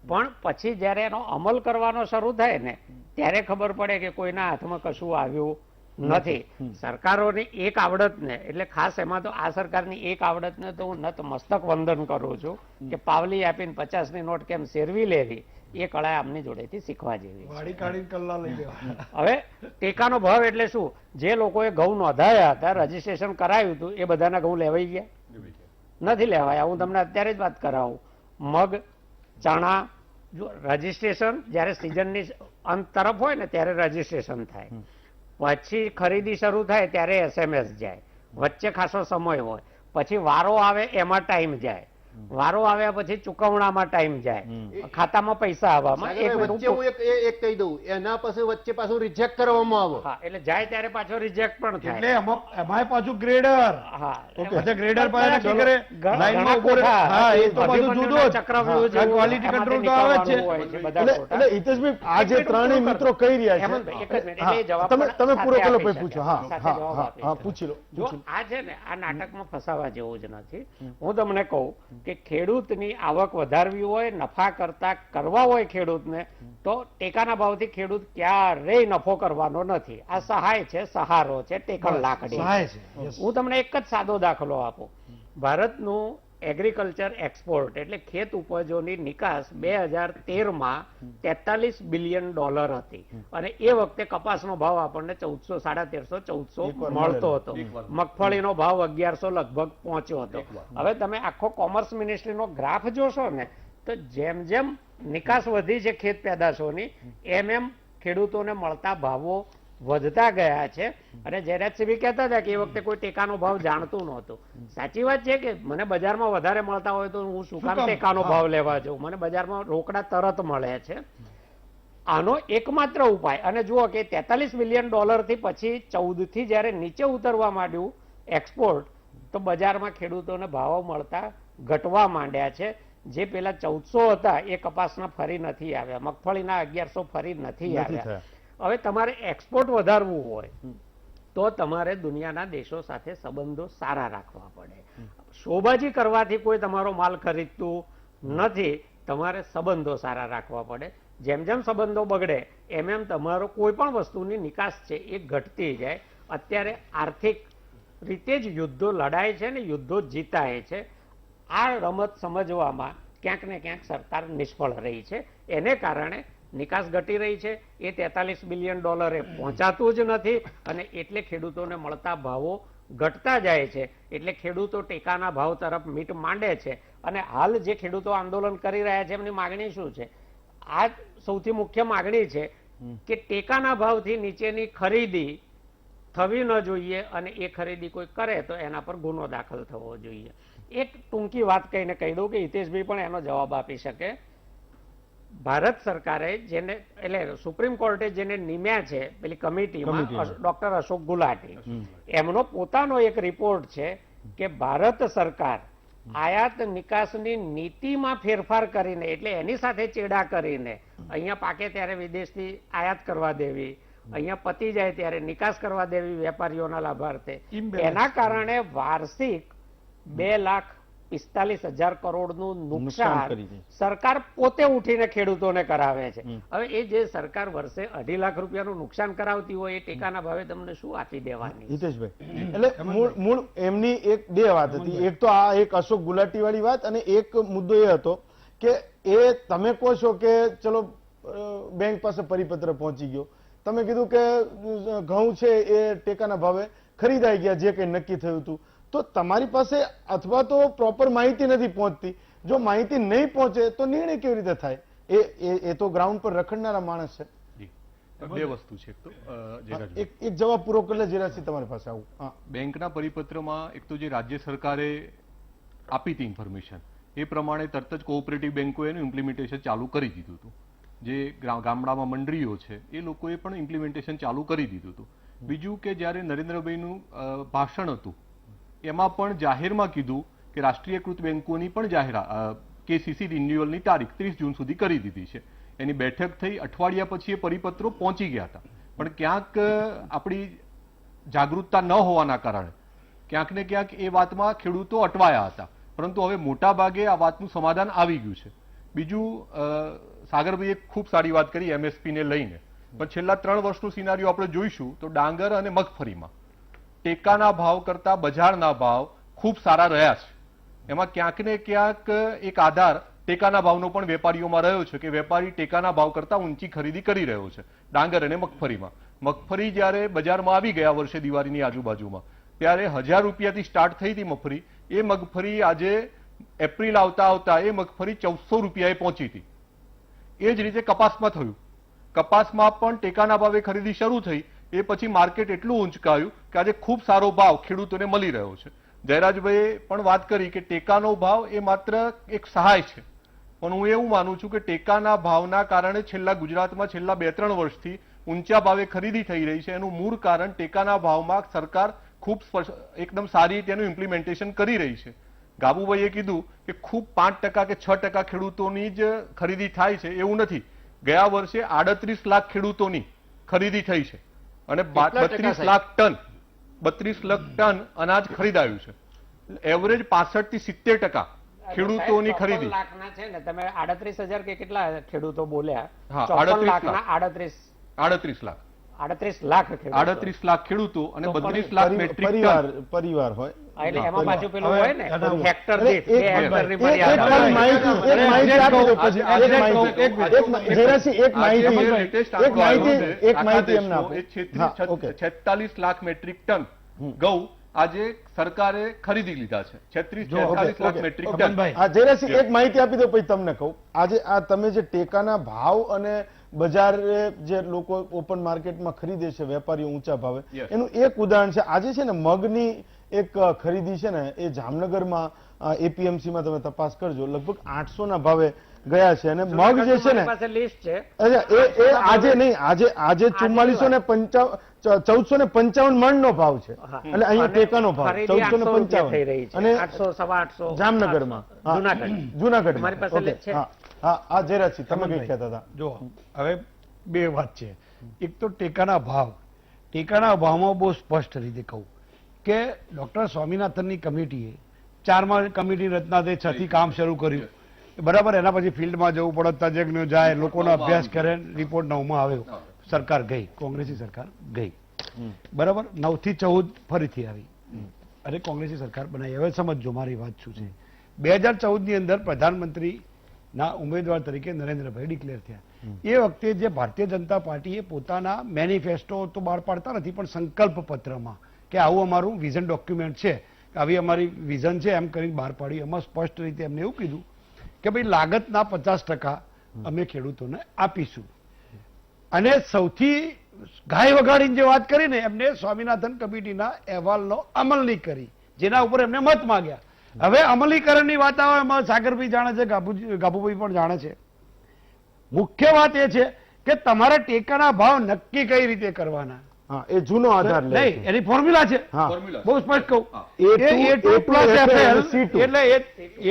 પણ પછી જ્યારે એનો અમલ કરવાનો શરૂ થાય ને ત્યારે ખબર પડે કે કોઈના હાથમાં કશું આવ્યું નથી. સરકારોની એક આવડતને, એટલે ખાસ એમાં તો આ સરકારની એક આવડતને તો હું નતમસ્તક વંદન કરું છું કે પાવલી આપીને 50ની નોટ કેમ શેરવી લેવી, એ કળા આમની જોડેથી શીખવા જેવી છે. હવે ટેકાનો ભાવ એટલે શું? જે લોકોએ ઘઉં નોંધાયા હતા, રજીસ્ટ્રેશન કરાયું હતું, એ બધાના ઘઉં લેવાઈ ગયા? નથી લેવાયા. હું તમને અત્યારે જ વાત કરાવું. મગ, ચણા, જો રજીસ્ટ્રેશન જ્યારે સિઝનની અંત તરફ હોય ને ત્યારે રજીસ્ટ્રેશન થાય, પછી ખરીદી શરૂ થાય ત્યારે SMS જાય, વચ્ચે ખાસો સમય હોય, પછી વારો આવે એમાં ટાઈમ જાય, વારો આવ્યા પછી ચુકવણામાં ટાઈમ જાય, ખાતામાં પૈસા આવવામાં વચ્ચે હું એક કહી દઉં, એના પછી વચ્ચે પાછું રિજેક્ટ કરવામાં આવે. હા, એટલે જાય ત્યારે પાછો રિજેક્ટ પણ થાય. એટલે એમાંય પાછું ગ્રેડર. હા, પછી ગ્રેડર પાસે નક્કી કરે લાઈનમાં ઉભો રહે. હા, એ તો બધું જુદું જ. ચક્રવ્યૂહ જેવું ક્વોલિટી એમાંથી કંટ્રોલ તો આવે જ છે. નીકળવાનું હોય છે બધા એટલે ખોટા. એટલે હિતેશભાઈ, આ જે ત્રણેય મિત્રો કહી રહ્યા હેમંતભાઈ, એક જ મિનિટ, છે, એટલે એ જવાબ તમે પણ તમે પૂરો સાથે કરો આપી પછી પૂછો. શકાય. હા, સાથે હા, જવાબ હા, આપી હા, શકાય. પૂછી લો. જો આ છે ને, આ નાટકમાં ફસાવા જેવું જ નથી. હું તમને કહું કે ખેડૂતની આવક વધારવી હોય, નફા કરતા કરવા હોય ખેડૂતને, તો ટેકાના ભાવથી ખેડૂત ક્યારેય નફો કરવાનો નથી. આ સહાય છે, સહારો છે, ટેકણ લાકડી. સહાય છે. Yes. હું તમને એક જ સાદો દાખલો આપું. ભારતનું એગ્રીકલ્ચર એક્સપોર્ટ એટલે ખેત ઉપજોની નિકાસ 2013માં $43 બિલિયન હતી અને એ વખતે કપાસનો ભાવ આપણને 1350-1400 મળતો હતો. મગફળીનો ભાવ 1100 લગભગ પહોંચ્યો હતો. હવે તમે આખો કોમર્સ મિનિસ્ટ્રીનો ગ્રાફ જોશો ને તો જેમ જેમ નિકાસ વધી છે ખેત પેદાશોની, એમ ખેડૂતોને મળતા ભાવો વધતા ગયા છે. અને જયરાજસિંહ કહેતા હતા કે એ વખતે કોઈ ટેકાનો ભાવ જાણતું નહોતું. સાચી વાત છે કે મને બજારમાં વધારે મળતા હોય તો હું શું કામ ટેકાનો ભાવ લેવા જાઉં? મને બજારમાં રોકડા તરત મળે છે. આનો એકમાત્ર ઉપાય, અને જુઓ કે $43 બિલિયન થી પછી 14 થી જયારે નીચે ઉતરવા માંડ્યું એક્સપોર્ટ, તો બજારમાં ખેડૂતોને ભાવો મળતા ઘટવા માંડ્યા છે. જે પેલા 1400 હતા એ કપાસના ફરી નથી આવ્યા, મગફળીના 1100 ફરી નથી આવ્યા. હવે તમારે એક્સપોર્ટ વધારવું હોય તો તમારે દુનિયાના દેશો સાથે સંબંધો સારા રાખવા પડે. શોબાજી કરવાથી કોઈ તમારો માલ ખરીદતું નથી. તમારે સંબંધો સારા રાખવા પડે. જેમ જેમ સંબંધો બગડે એમ તમારો કોઈ પણ વસ્તુની નિકાસ છે એ ઘટતી જાય. અત્યારે આર્થિક રીતે જ યુદ્ધો લડાય છે ને યુદ્ધો જીતાય છે. આ રમત સમજવામાં ક્યાંક ને ક્યાંક સરકાર નિષ્ફળ રહી છે. એને કારણે નિકાસ ઘટી રહી છે. એ $43 બિલિયન પહોંચાતું જ નથી અને એટલે ખેડૂતોને મળતા ભાવો ઘટતા જાય છે. એટલે ખેડૂતો ટેકાના ભાવ તરફ મીટ માંડે છે. અને હાલ જે ખેડૂતો આંદોલન કરી રહ્યા છે એમની માગણી શું છે? આ સૌથી મુખ્ય માગણી છે કે ટેકાના ભાવથી નીચેની ખરીદી થવી ન જોઈએ અને એ ખરીદી કોઈ કરે તો એના પર ગુનો દાખલ થવો જોઈએ. એક ટૂંકી વાત કહીને કહી દઉં કે હિતેશભાઈ પણ એનો જવાબ આપી શકે. ભારત સરકારે જેને એટલે સુપ્રીમ કોર્ટે જેને નિમ્યા છે પેલી કમિટીમાં ડોક્ટર અશોક ગુલાટી, એમનો પોતાનો એક રિપોર્ટ છે કે ભારત સરકાર આયાત નિકાસની નીતિમાં ફેરફાર કરીને, એટલે એની સાથે ચેડા કરીને, અહીંયા પાકે ત્યારે વિદેશથી આયાત કરવા દેવી, અહીંયા પતી જાય ત્યારે નિકાસ કરવા દેવી વેપારીઓના લાભાર્થે, એના કારણે વાર્ષિક 2,45,000 કરોડનું નુકસાન સરકાર પોતે ઉઠીને ખેડૂતોને કરાવે છે. હવે એ જે સરકાર વર્ષે 2.5 લાખ રૂપિયાનું નુકસાન કરાવતી હોય એ ટેકાના ભાવે તમને શું આપી દેવાની? હિતેશભાઈ, એટલે મૂળ એમની બે વાત હતી. એક તો આ એક અશોક ગુલાટી વાળી વાત, અને એક મુદ્દો એ હતો કે એ તમે કહો છો કે ચલો બેંક પાસે પરિપત્ર પહોંચી ગયો, તમે કીધું કે ઘઉં છે એ ટેકાના ભાવે ખરીદાઈ ગયા જે કંઈ નક્કી થયું હતું, તો તમારી પાસે અથવા તો પ્રોપર માહિતી નથી પહોંચતી. જો માહિતી નહીં પહોંચે તો નિર્ણય કેવી રીતે થાય? એ તો ગ્રાઉન્ડ પર રખડનારા માણસ છે. બે વસ્તુ છે. એક તો એક જવાબ પૂરો કરી લે જીરાજસિંહ, તમારી પાસે આવું. બેંકના પરિપત્રમાં એક તો જે રાજ્ય સરકારે આપી હતી ઇન્ફોર્મેશન એ પ્રમાણે તરત જ કોઓપરેટિવ બેંકોએ એનું ઇમ્પ્લિમેન્ટેશન ચાલુ કરી દીધું હતું. જે ગામડામાં મંડળીઓ છે એ લોકોએ પણ ઇમ્પ્લિમેન્ટેશન ચાલુ કરી દીધું હતું. બીજું કે જ્યારે નરેન્દ્રભાઈનું ભાષણ હતું એમાં પણ જાહેરમાં કીધું કે રાષ્ટ્રીયકૃત બેંકોની પણ જાહેરાત KCC રિન્યુઅલની તારીખ 30 જૂન સુધી કરી દીધી છે. એની બેઠક થઈ, અઠવાડિયા પછી એ પરિપત્રો પહોંચી ગયા હતા. પણ ક્યાંક આપણી જાગૃતતા ન હોવાના કારણે ક્યાંક ને ક્યાંક એ વાતમાં ખેડૂતો અટવાયા હતા. પરંતુ હવે મોટા ભાગે આ વાતનું સમાધાન આવી ગયું છે. બીજું, સાગરભાઈએ ખૂબ સારી વાત કરી MSP ને લઈને, પણ છેલ્લા 3 વર્ષનું સિનારીઓ આપણે જોઈશું તો ડાંગર અને મગફળીમાં ટેકાના ભાવ કરતા બજારના ભાવ ખૂબ સારા રહ્યા છે. એમાં ક્યાંક ને ક્યાંક એક આધાર ટેકાના ભાવનો પણ વેપારીઓમાં રહ્યો છે કે વેપારી ટેકાના ભાવ કરતા ઊંચી ખરીદી કરી રહ્યો છે ડાંગર અને મગફળીમાં. મગફળી જ્યારે બજારમાં આવી ગયા વર્ષે દિવાળીની આજુબાજુમાં ત્યારે 1000 રૂપિયાથી સ્ટાર્ટ થઈ હતી મગફળી. એ મગફળી આજે એપ્રિલ આવતા આવતા એ મગફળી 1400 રૂપિયાએ પહોંચી હતી. એ જ રીતે કપાસમાં થયું. કપાસમાં પણ ટેકાના ભાવે ખરીદી શરૂ થઈ. એ પછી માર્કેટ એટલું ઊંચકાયું કે આજે ખૂબ સારો ભાવ ખેડૂતોને મળી રહ્યો છે. જયરાજભાઈએ પણ વાત કરી કે ટેકાનો ભાવ એ માત્ર એક સહાય છે, પણ હું એવું માનું છું કે ટેકાના ભાવના કારણે છેલ્લા ગુજરાતમાં છેલ્લા 2-3 વર્ષથી ઊંચા ભાવે ખરીદી થઈ રહી છે. એનું મૂળ કારણ ટેકાના ભાવમાં સરકાર ખૂબ એકદમ સારી રીતે એનું ઇમ્પ્લિમેન્ટેશન કરી રહી છે. ગાબુભાઈએ કીધું કે ખૂબ 5% કે 6% ખેડૂતોની જ ખરીદી થાય છે એવું નથી. ગયા વર્ષે 38 લાખ ખેડૂતોની ખરીદી થઈ છે અને 32 લાખ ટન અનાજ ખરીદાયું છે. એવરેજ 65 થી 70% ખેડૂતોની સાહેબ, ખરીદી 54 લાખના છે ને, તમે 38,000 કે કેટલા ખેડૂતો બોલ્યા? હા, 54 38 લાખના 38 લાખ 38 લાખ ખેડૂતો. 38 લાખ ખેડૂતો અને તો 32 લાખ મેટ્રિક પરિવાર ટન પરિવાર હોય. એટલે એમાં પાછું પેલું હવે હોય ને એના- હેક્ટર અરે, દીઠ, એક બે હેક્ટરની એક મર્યાદા. ખાલી માહિતી આપી દો પછી. આજે એક માહિતી જયરાજસિંહ, એક આજે માહિતી latest એક માહિતી આંકડો છે, એક માહિતી આખા એમને દેશનો આપો. એ હા, ઓકે. 46 લાખ મેટ્રિક ટન ઘઉં આજે સરકારે ખરીદી લીધા છે. 46 જો, 46 lakh okay, metric okay, ton. ભાઈ. હા, જયરાજસિંહ, એક માહિતી આપી દો પછી તમને કહું. આજે આ તમે જે ટેકાના ભાવ અને બજારે જે લોકો ઓપન માર્કેટમાં ખરીદે છે વેપારીઓ ઊંચા ભાવે, Yes. એનું એક ઉદાહરણ છે. આજે છે ને મગની એક ખરીદી છે ને એ જામનગરમાં એપીએમસીમાં તમે તપાસ કરજો, લગભગ 800 ના ભાવે ગયા છે. અને મગ જે છે ને, મારી પાસે લિસ્ટ છે. અચ્છા, એ આજે નહીં, આજે 1455 મણનો ભાવ છે. હા. એટલે અહીંયા અને ટેકાનો ભાવ ખરીદી 800 રૂપિયા થઈ રહી 1455 છે. અને 800, સવા 800, જામનગરમાં, હા, જુનાગઢ. જુનાગઢમાં. મારી પાસે ઓકે, લેખ છે. હા, હા, હા, જયરાજસિંહ, તમે કઈ કહેતા હતા? જો હવે બે વાત છે. એક તો ટેકાના ભાવમાં બહુ સ્પષ્ટ રીતે કહું કે ડોક્ટર સ્વામિનાથનની કમિટીએ 4માં કમિટીની રચના થઈ, 6 થી કામ શરૂ કર્યું, બરાબર. એના પછી ફિલ્ડમાં જવું પડે, તજજ્ઞો જાય, લોકોનો અભ્યાસ કરે, રિપોર્ટ 9માં આવ્યો, સરકાર ગઈ, કોંગ્રેસી સરકાર ગઈ, બરાબર. 9 થી 14 ફરીથી આવી અને કોંગ્રેસી સરકાર બનાવી. હવે સમજો મારી વાત શું છે. 2014 ની અંદર પ્રધાનમંત્રીના ઉમેદવાર તરીકે નરેન્દ્રભાઈ ડિક્લેર થયા. એ વખતે જે ભારતીય જનતા પાર્ટીએ પોતાના મેનિફેસ્ટો તો બહાર પાડતા નથી, પણ સંકલ્પ પત્રમાં કે આવું અમારું વિઝન ડોક્યુમેન્ટ છે, આવી અમારી વિઝન છે, એમ કરીને બહાર પાડી. એમાં સ્પષ્ટ રીતે એમને એવું કીધું કે ભાઈ લાગતના 50% અમે ખેડૂતોને આપીશું. અને સૌથી ગાય વગાડીને જે વાત કરી ને, એમને સ્વામિનાથન કમિટીના અહેવાલનો અમલ નહીં કરી, જેના ઉપર એમને મત માંગ્યા. હવે અમલીકરણની વાત આવે, એમાં સાગરભાઈ જાણે છે, ગાભુભાઈ પણ જાણે છે. મુખ્ય વાત એ છે કે તમારે ટેકાના ભાવ નક્કી કઈ રીતે કરવાના. હા, એ જૂનો આધાર લે નહીં, છે. એની ફોર્મ્યુલા છે. હા. ફોર્મ્યુલા. બહુ સ્પષ્ટ કહું. A2 plus FL, FL, C2. એટલે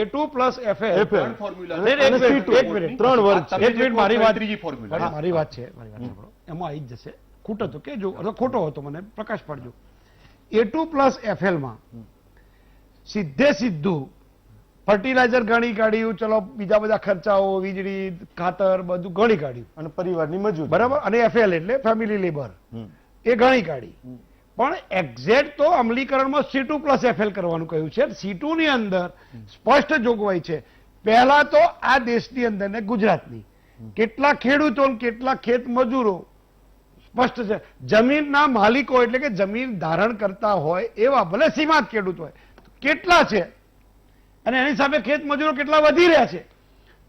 A2 પ્લસ FL. FL. ત્રણ ફોર્મ્યુલા નહીં, છે. એક અને મિનિટ, C2. એક મિનિટ. 3 વર્ગ છે. તમે એક મિનિટ, મારી વાત. ત્રીજી ફોર્મ્યુલા. હા, મારી વાત સાંભળો. એમાં આવી જ જશે. ખૂટો તો કેજો, અથવા ખોટો હતો મને પ્રકાશ પાડજો. A2 પ્લસ FL માં સીધું ફર્ટિલાઇઝર ગણી કાઢ્યું, ચલો બીજા બધા ખર્ચાઓ, વીજળી, ખાતર, બધું ગણી કાઢ્યું, અને પરિવારની મજૂરી. બરાબર. અને FL એટલે ફેમિલી લેબર, એ ગણી કાઢી. પણ એક્ઝેક્ટ તો અમલીકરણમાં C2 પ્લસ FL કરવાનું કહ્યું છે. C2 ની અંદર સ્પષ્ટ જોગવાઈ છે. પહેલા તો આ દેશની અંદર ને ગુજરાતની કેટલા ખેડૂતો ને કેટલા ખેત મજૂરો સ્પષ્ટ છે. જમીનના માલિકો એટલે કે જમીન ધારણ કરતા હોય એવા, ભલે સીમાંત ખેડૂત હોય, કેટલા છે, અને એની સામે ખેત મજૂરો કેટલા વધી રહ્યા છે.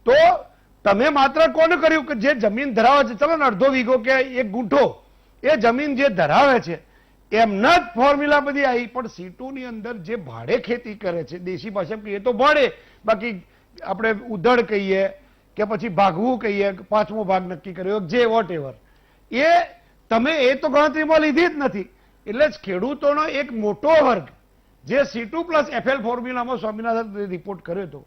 તો તમે માત્ર કોને કર્યું કે જે જમીન ધરાવે છે, ચલો ને અડધો વીઘો કે 1 ગુંઠો, એ જમીન જે ધરાવે છે એમના જ ફોર્મ્યુલા બધી આવી. પણ C2 ની અંદર જે ભાડે ખેતી કરે છે, દેશી ભાષામાં કહીએ તો ભાડે, બાકી આપણે ઉધડ કહીએ કે પછી ભાગવું કહીએ, 5મો ભાગ નક્કી કર્યો, જે વોટ એવર, એ તમે એ તો ગણતરીમાં લીધી જ નથી. એટલે જ ખેડૂતોનો એક મોટો વર્ગ જે C2 પ્લસ FL ફોર્મ્યુલામાં સ્વામિનાથન રિપોર્ટ કર્યો હતો,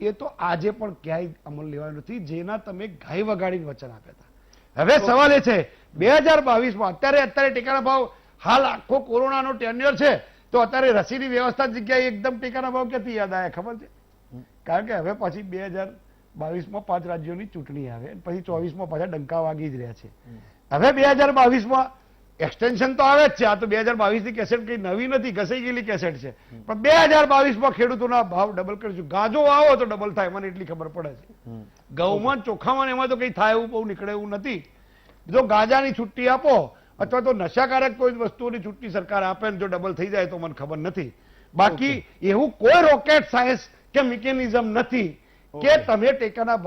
એ તો આજે પણ ક્યાંય અમલ લેવાયો નથી, જેના તમે ગાય વગાડીને વચન આપ્યા હતા. હવે સવાલ એ છે 2022માં અત્યારે ટેકાના ભાવ, હાલ આખો કોરોનાનો ટેન્યુઅર છે, તો અત્યારે રસીની વ્યવસ્થા જગ્યાએ એકદમ ટેકાના ભાવ ક્યાંથી યાદ આવ્યા ખબર છે? કારણ કે હવે પછી 2022માં 5 રાજ્યોની ચૂંટણી આવે, પછી 24માં પાછા ડંકા વાગી જ રહ્યા છે. હવે 2022માં એક્સટેન્શન તો આવે જ છે. આ તો 2022ની કેસેટ કઈ નવી નથી, ઘસાઈ ગયેલી કેસેટ છે. પણ 2022માં ખેડૂતોના ભાવ ડબલ કરીશું. ગાજો આવો તો ડબલ થાય, મને એટલી ખબર પડે છે. ઘઉંમાં, ચોખામાં એમાં તો કઈ થાય એવું બહુ નીકળે એવું નથી. જો ગાજાની છુટ્ટી આપો અથવા તો નશાકારક કોઈ વસ્તુઓની છુટ્ટી સરકાર આપે ને જો ડબલ થઈ જાય તો મને ખબર નથી. બાકી એવું કોઈ રોકેટ સાયન્સ કે મિકેનિઝમ નથી કે તમે ટેકાના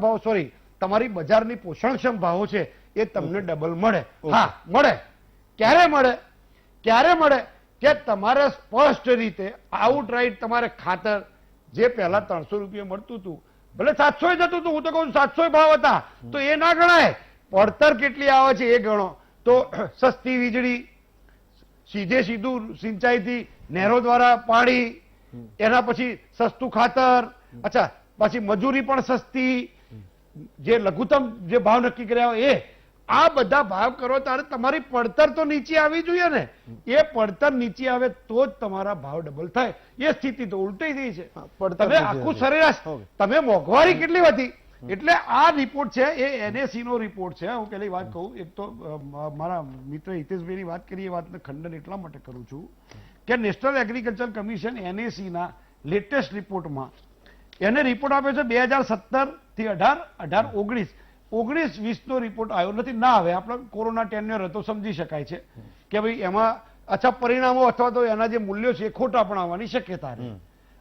ભાવ સોરી તમારી બજારની પોષણક્ષમ ભાવો છે એ તમને ડબલ મળે. હા, મળે. ક્યારે મળે કે તમારે સ્પષ્ટ રીતે આઉટરાઈટ તમારે ખાતર જે પહેલા 300 રૂપિયા મળતું હતું, ભલે 700 જતું હતું, હું તો કહું 700 ભાવ હતા, તો એ ના ગણાય. પડતર કેટલી આવે છે એ ગણો. તો સસ્તી વીજળી, સીધું સિંચાઈથી નહેરો દ્વારા પાણી, એના પછી સસ્તું ખાતર, અચ્છા પછી મજૂરી પણ સસ્તી, જે લઘુત્તમ જે ભાવ નક્કી કર્યા હોય એ, આ બધા ભાવ કરો ત્યારે તમારી પડતર તો નીચે આવી જોઈએ ને. એ પડતર નીચે આવે તો જ તમારા ભાવ ડબલ થાય. એ સ્થિતિ તો ઉલટી થઈ છે. પડતર તમે નીચે આખું હતી. સરેરાશ Okay. તમે મોંઘવારી કેટલી વધી એટલે આ રિપોર્ટ છે એ NSE નો રિપોર્ટ છે. હું પેલી વાત કહું, એક તો મારા મિત્ર હિતેશભાઈની વાત કરી, એ વાતને ખંડન એટલા માટે કરું છું કે નેશનલ એગ્રીકલ્ચર કમિશન NSE ના લેટેસ્ટ રિપોર્ટમાં એને રિપોર્ટ આપ્યો છે 2017 થી 18, 19 નો રિપોર્ટ આવ્યો નથી. ના આવે, આપણે કોરોના ટેન્યુઅર હતો, સમજી શકાય છે કે ભાઈ એમાં અચ્છા પરિણામો અથવા તો એના જે મૂલ્યો છે એ ખોટા પણ આવવાની શક્યતા રહે.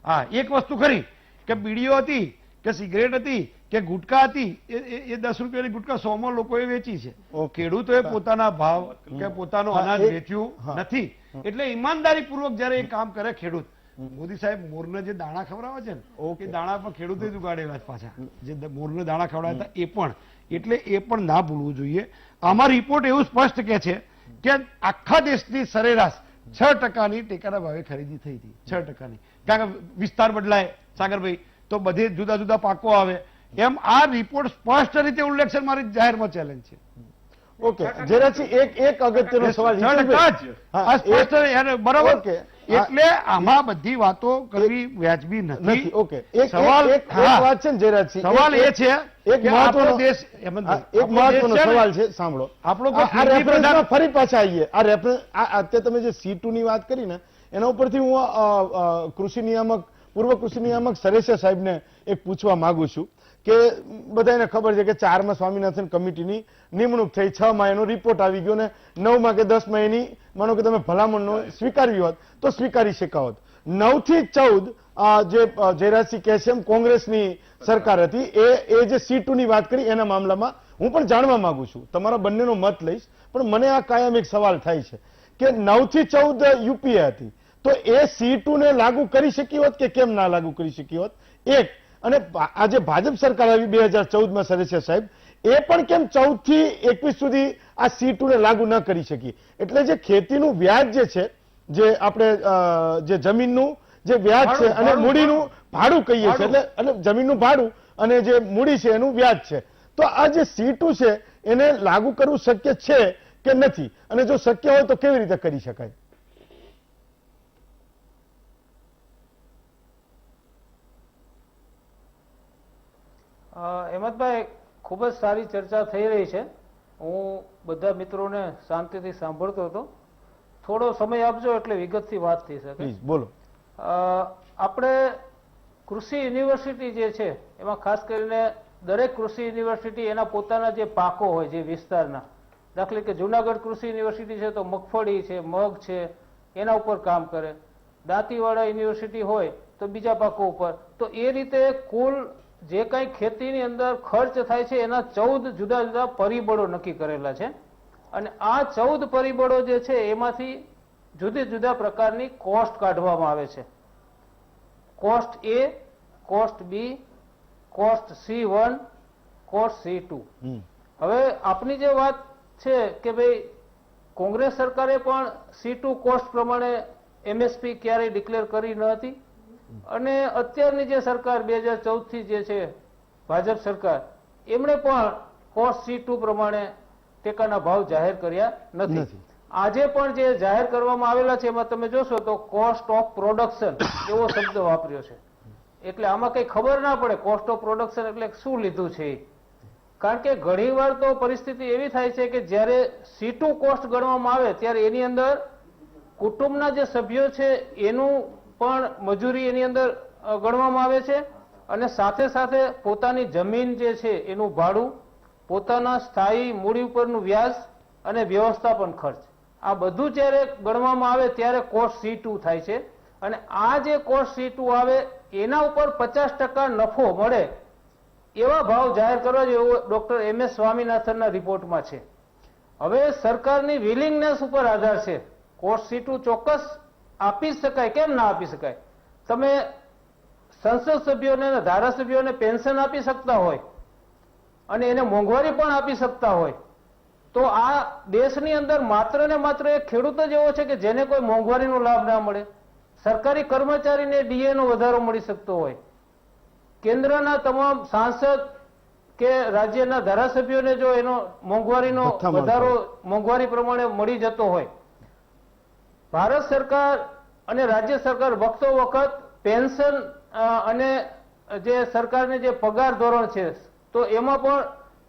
હા, એક વસ્તુ ખરી કે બીડીઓ હતી કે સિગરેટ હતી કે ગુટકા હતી, એ 10 રૂપિયાની ગુટકા 100 લોકોએ વેચી છે. ખેડૂતોએ પોતાના ભાવ કે પોતાનો અનાજ વેચ્યું નથી. એટલે ઈમાનદારી પૂર્વક જયારે એ કામ કરે ખેડૂત, મોદી સાહેબ મોરને જે દાણા ખવડાવે છે ને એ દાણા પણ ખેડૂતે જ ઉગાડેલા જ પાછા, જે મોરને દાણા ખવડાવ્યા હતા એ પણ. એટલે એ પણ ના ભૂલવું જોઈએ. આમાં રિપોર્ટ એવું સ્પષ્ટ કે છે કે આખા દેશની સરેરાશ 6%ની ટેકાના ભાવે ખરીદી થઈ હતી. 6%ની, કારણ કે વિસ્તાર બદલાય સાગરભાઈ, તો બધે જુદા જુદા પાકો આવે. એમ આ રિપોર્ટ સ્પષ્ટ રીતે ઉલ્લેખ છે. મારી જાહેરમાં ચેલેન્જ છે. ઓકે, જરાજી એક અગત્યનો સવાલ આ સ્પષ્ટ યાર, બરાબર. ઓકે. એટલે આમાં બધી વાતો કરવી વ્યાજબી નથી. નથી. ઓકે, એક સવાલ વાત છે ને જયરાજસિંહ, સવાલ એ છે એક કે મહત્વનો આપણો દેશ, હેમંતભાઈ, એક આપણો દેશ મહત્વનો છે ને, સવાલ છે, સાંભળો. આપણો આ કોઈ રેફરન્સમાં ફરી પાછા આવીએ. આ રેફરન્સ અત્યારે તમે જે C2 ની વાત કરી ને, એના ઉપરથી હું કૃષિ નિયામક, પૂર્વ કૃષિ નિયામક સરેશા સાહેબને એક પૂછવા માંગુ છું કે બધાને ખબર છે કે 4માં સ્વામિનાથન કમિટીની નિમણૂક થઈ, 6માં એનો રિપોર્ટ આવી ગયો ને 9માં કે 10માં એની માનો કે તમે ભલામણનો સ્વીકારવી હોત તો સ્વીકારી શકા હોત. 9 થી 14 જે જયરાજસિંહ કહે છે એમ કોંગ્રેસની સરકાર હતી, એ જે C2 ની વાત કરી એના મામલામાં હું પણ જાણવા માંગુ છું, તમારા બંનેનો મત લઈશ. પણ મને આ કાયમ એક સવાલ થાય છે કે 9 થી 14 UPA હતી, તો એ C2 ને લાગુ કરી શકી હોત કે કેમ ના લાગુ કરી શકી હોત? એક, અને આજે ભાજપ સરકાર આવી 2014માં સરેશા સાહેબ, એ પણ કેમ 14 થી 21 સુધી આ C2 ને લાગુ ન કરી શકી? એટલે જે ખેતીનું વ્યાજ જે છે, જે આપણે જે જમીનનું જે વ્યાજ છે અને મૂડીનું ભાડું કહીએ છીએ, એટલે જમીનનું ભાડું અને જે મૂડી છે એનું વ્યાજ છે, તો આ જે C2 છે એને લાગુ કરવું શક્ય છે કે નથી? અને જો શક્ય હોય તો કેવી રીતે કરી શકાય? હેમંતભાઈ, ખૂબ જ સારી ચર્ચા થઈ રહી છે. હું બધા મિત્રોને શાંતિથી સાંભળતો હતો. થોડો સમય આપજો એટલે વિગતથી વાત થઈ શકે. પ્લીઝ બોલો. આપણે કૃષિ યુનિવર્સિટી જે છે એમાં ખાસ કરીને દરેક કૃષિ યુનિવર્સિટી એના પોતાના જે પાકો હોય જે વિસ્તારના, દાખલા કે જુનાગઢ કૃષિ યુનિવર્સિટી છે તો મગફળી છે, મગ છે, એના ઉપર કામ કરે. દાંતીવાડા યુનિવર્સિટી હોય તો બીજા પાકો ઉપર. તો એ રીતે કુલ જે કઈ ખેતીની અંદર ખર્ચ થાય છે એના 14 જુદા જુદા પરિબળો નક્કી કરેલા છે. અને આ 14 પરિબળો જે છે એમાંથી જુદા જુદા પ્રકારની કોસ્ટ કાઢવામાં આવે છે. Cost A, cost B, cost C1, cost C2. હવે આપની જે વાત છે કે ભાઈ કોંગ્રેસ સરકારે પણ C2 કોસ્ટ પ્રમાણે MSP ક્યારેય ડિક્લેર કરી ન હતી, અને અત્યારની જે સરકાર 2014 થી જે છે ભાજપ સરકાર, એમણે પણ કોસ્ટ C2 પ્રમાણે ટેકાના ભાવ જાહેર કર્યા નથી. આજે પણ જે જાહેર કરવામાં આવેલા છે એમાં તમે જોશો તો કોસ્ટ ઓફ પ્રોડક્શન એવો શબ્દ વાપર્યો છે. એટલે આમાં કઈ ખબર ના પડે કોસ્ટ ઓફ પ્રોડક્શન એટલે શું લીધું છે. કારણ કે ઘણીવાર તો પરિસ્થિતિ એવી થાય છે કે જ્યારે C2 કોસ્ટ ગણવામાં આવે ત્યારે એની અંદર કુટુંબના જે સભ્યો છે એનું પણ મજૂરી એની અંદર ગણવામાં આવે છે, અને સાથે સાથે પોતાની જમીન જે છે એનું ભાડું, પોતાના સ્થાયી મૂડી ઉપરનું વ્યાજ અને વ્યવસ્થાપન ખર્ચ, આ બધું જ્યારે ગણવામાં આવે ત્યારે કોસ્ટ C2 થાય છે. અને આ જે કોસ્ટ C2 આવે એના ઉપર 50% નફો મળે એવા ભાવ જાહેર કરવા જોઈએ એવું ડોક્ટર MS સ્વામીનાથનના રિપોર્ટમાં છે. હવે સરકારની વિલિંગનેસ ઉપર આધાર છે. કોસ્ટ C2 ચોક્કસ આપી શકાય, કેમ ના આપી શકાય? તમે સંસદ સભ્યોને અને ધારાસભ્યોને પેન્શન આપી શકતા હોય અને એને મોંઘવારી પણ આપી શકતા હોય, તો આ દેશની અંદર માત્ર ને માત્ર એક ખેડૂત જ એવો છે કે જેને કોઈ મોંઘવારીનો લાભ ના મળે. સરકારી કર્મચારીને DA નો વધારો મળી શકતો હોય, કેન્દ્રના તમામ સાંસદ કે રાજ્યના ધારાસભ્યોને જો એનો મોંઘવારીનો ભથ્થા મળતા વધારો મોંઘવારી પ્રમાણે મળી જતો હોય, ભારત સરકાર અને રાજ્ય સરકાર વખતો વખત પેન્શન અને જે સરકારને જે પગાર ધોરણ છે તો એમાં પણ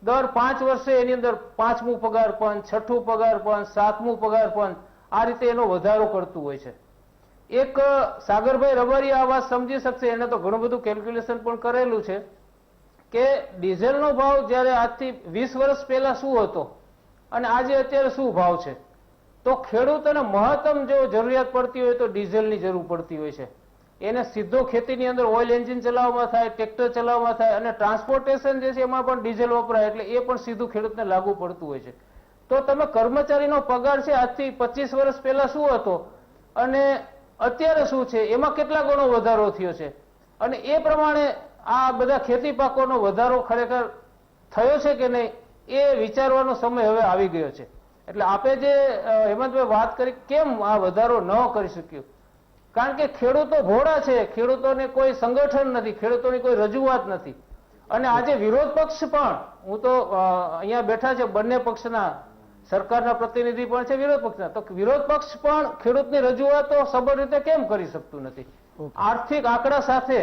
દર 5 વર્ષે એની અંદર 5મું પગાર પંચ, 6ઠું પગાર પંચ, 7મું પગાર પંચ આ રીતે એનો વધારો કરતું હોય છે. એક સાગરભાઈ રબારી આ વાત સમજી શકશે, એને તો ઘણું બધું કેલ્ક્યુલેશન પણ કરેલું છે કે ડીઝલનો ભાવ જ્યારે આજથી 20 વર્ષ પહેલા શું હતો અને આજે અત્યારે શું ભાવ છે, તો ખેડૂતોને મહત્તમ જો જરૂરિયાત પડતી હોય તો ડીઝલની જરૂર પડતી હોય છે. એને સીધો ખેતીની અંદર ઓઇલ એન્જિન ચલાવવામાં થાય, ટ્રેક્ટર ચલાવવામાં થાય અને ટ્રાન્સપોર્ટેશન જે છે એમાં પણ ડીઝલ વપરાય એટલે એ પણ સીધું ખેડૂતને લાગુ પડતું હોય છે. તો તમે કર્મચારીનો પગાર છે આજથી 25 વર્ષ પહેલા શું હતો અને અત્યારે શું છે એમાં કેટલા ગણો વધારો થયો છે અને એ પ્રમાણે આ બધા ખેતી પાકોનો વધારો ખરેખર થયો છે કે નહીં એ વિચારવાનો સમય હવે આવી ગયો છે. એટલે આપે જે હેમંતભાઈ વાત કરી કેમ આ વધારો ન કરી શક્યું, કારણ કે ખેડૂતો ભોળા છે, ખેડૂતોને કોઈ સંગઠન નથી, ખેડૂતોની કોઈ રજૂઆત નથી. અને આજે વિરોધ પક્ષ પણ, હું તો અહીંયા બેઠા છે બંને પક્ષના, સરકારના પ્રતિનિધિ પણ છે, વિરોધ પક્ષના, તો વિરોધ પક્ષ પણ ખેડૂતની રજૂઆતો સબળ રીતે કેમ કરી શકતું નથી? આર્થિક આંકડા સાથે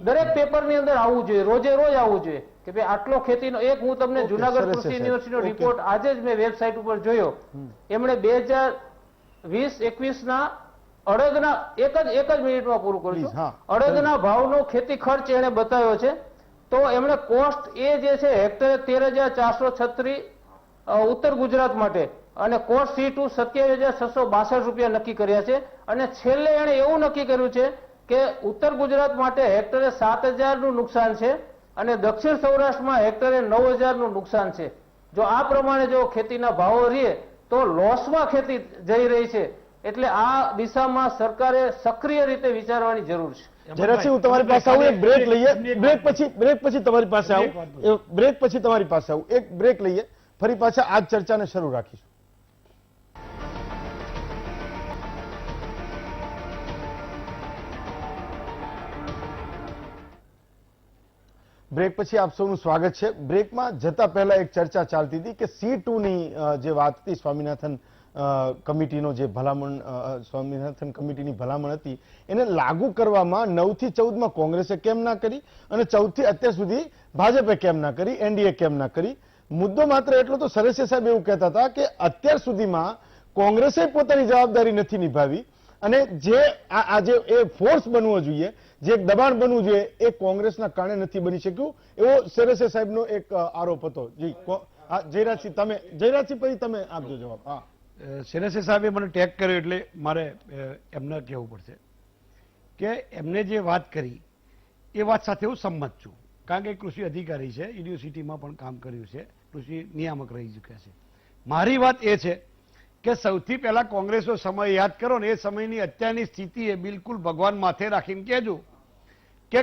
દરેક પેપરની અંદર આવવું જોઈએ, રોજે રોજ આવવું જોઈએ કે ભાઈ આટલો ખેતીનો. એક હું તમને જુનાગઢ સરસ છે, કૃષિ સાહેબ. યુનિવર્સિટીનો રિપોર્ટ આજે જ મેં વેબસાઇટ ઉપર જોયો. એમણે 2020-21 ના અડદના એક જ મિનિટમાં પૂરું કરું Please, છું, હા. અડદના ભાવનો ખેતી ખર્ચ એને બતાવ્યો છે. તો એમણે કોસ્ટ એ જે છે હેક્ટરે 13,436 ઉત્તર ગુજરાત માટે અને કોસ્ટ C2 27,662 રૂપિયા નક્કી કર્યા છે. અને છેલ્લે એણે એવું નક્કી કર્યું છે કે ઉત્તર ગુજરાત માટે હેક્ટરે 7,000 નું નુકસાન છે અને દક્ષિણ સૌરાષ્ટ્રમાં હેક્ટરે 9,000 નું નુકસાન છે. જો આ પ્રમાણે જો ખેતીના ભાવો રહે તો લોસમાં ખેતી જઈ રહી છે. એટલે આ દિશામાં સરકારે સક્રિય રીતે વિચારવાની જરૂર છે. જયરાજસિંહ, હું તમારી પાસે આવું, એક બ્રેક લઈએ, બ્રેક પછી તમારી પાસે આવું, બ્રેક પછી તમારી પાસે આવું, એક બ્રેક લઈએ, ફરી પાછા આ જ ચર્ચાને શરૂ રાખીશું. બ્રેક પછી આપ સૌનું સ્વાગત છે. બ્રેકમાં જતા પહેલા એક ચર્ચા ચાલતી હતી કે C2ની જે વાત હતી, સ્વામિનાથન કમિટીનો જે સ્વામિનાથન કમિટીની ભલામણ હતી એને લાગુ કરવામાં 9 થી 14માં કોંગ્રેસે કેમ ના કરી અને 14 થી અત્યાર સુધી ભાજપે કેમ ના કરી, એનડીએ કેમ ના કરી. મુદ્દો માત્ર એટલો તો સરસિયા સાહેબ એવું કહેતા હતા કે અત્યાર સુધીમાં કોંગ્રેસે પોતાની જવાબદારી નથી નિભાવી અને જે આજે એ ફોર્સ બનવો જોઈએ, જે એક દબાણ બનવું જોઈએ એ કોંગ્રેસના કારણે નથી બની શક્યું, એવો સરસિયા સાહેબનો એક આરોપ હતો. જી જયરાજસિંહ પછી તમે આપજો જવાબ. હા, સેનેસી સાહેબે મને ટેગ કર્યો એટલે મારે એમને કહેવું પડશે કે એમને જે વાત કરી એ વાત સાથે હું સંમત છું, કારણ કે કૃષિ અધિકારી છે, યુનિવર્સિટીમાં પણ કામ કર્યું છે, કૃષિ નિયામક રહી ચૂક્યા છે. મારી વાત એ છે કે સૌથી પહેલા કોંગ્રેસનો સમય યાદ કરો ને, એ સમયની અત્યારની સ્થિતિ એ બિલકુલ ભગવાન માથે રાખીને કહેજો કે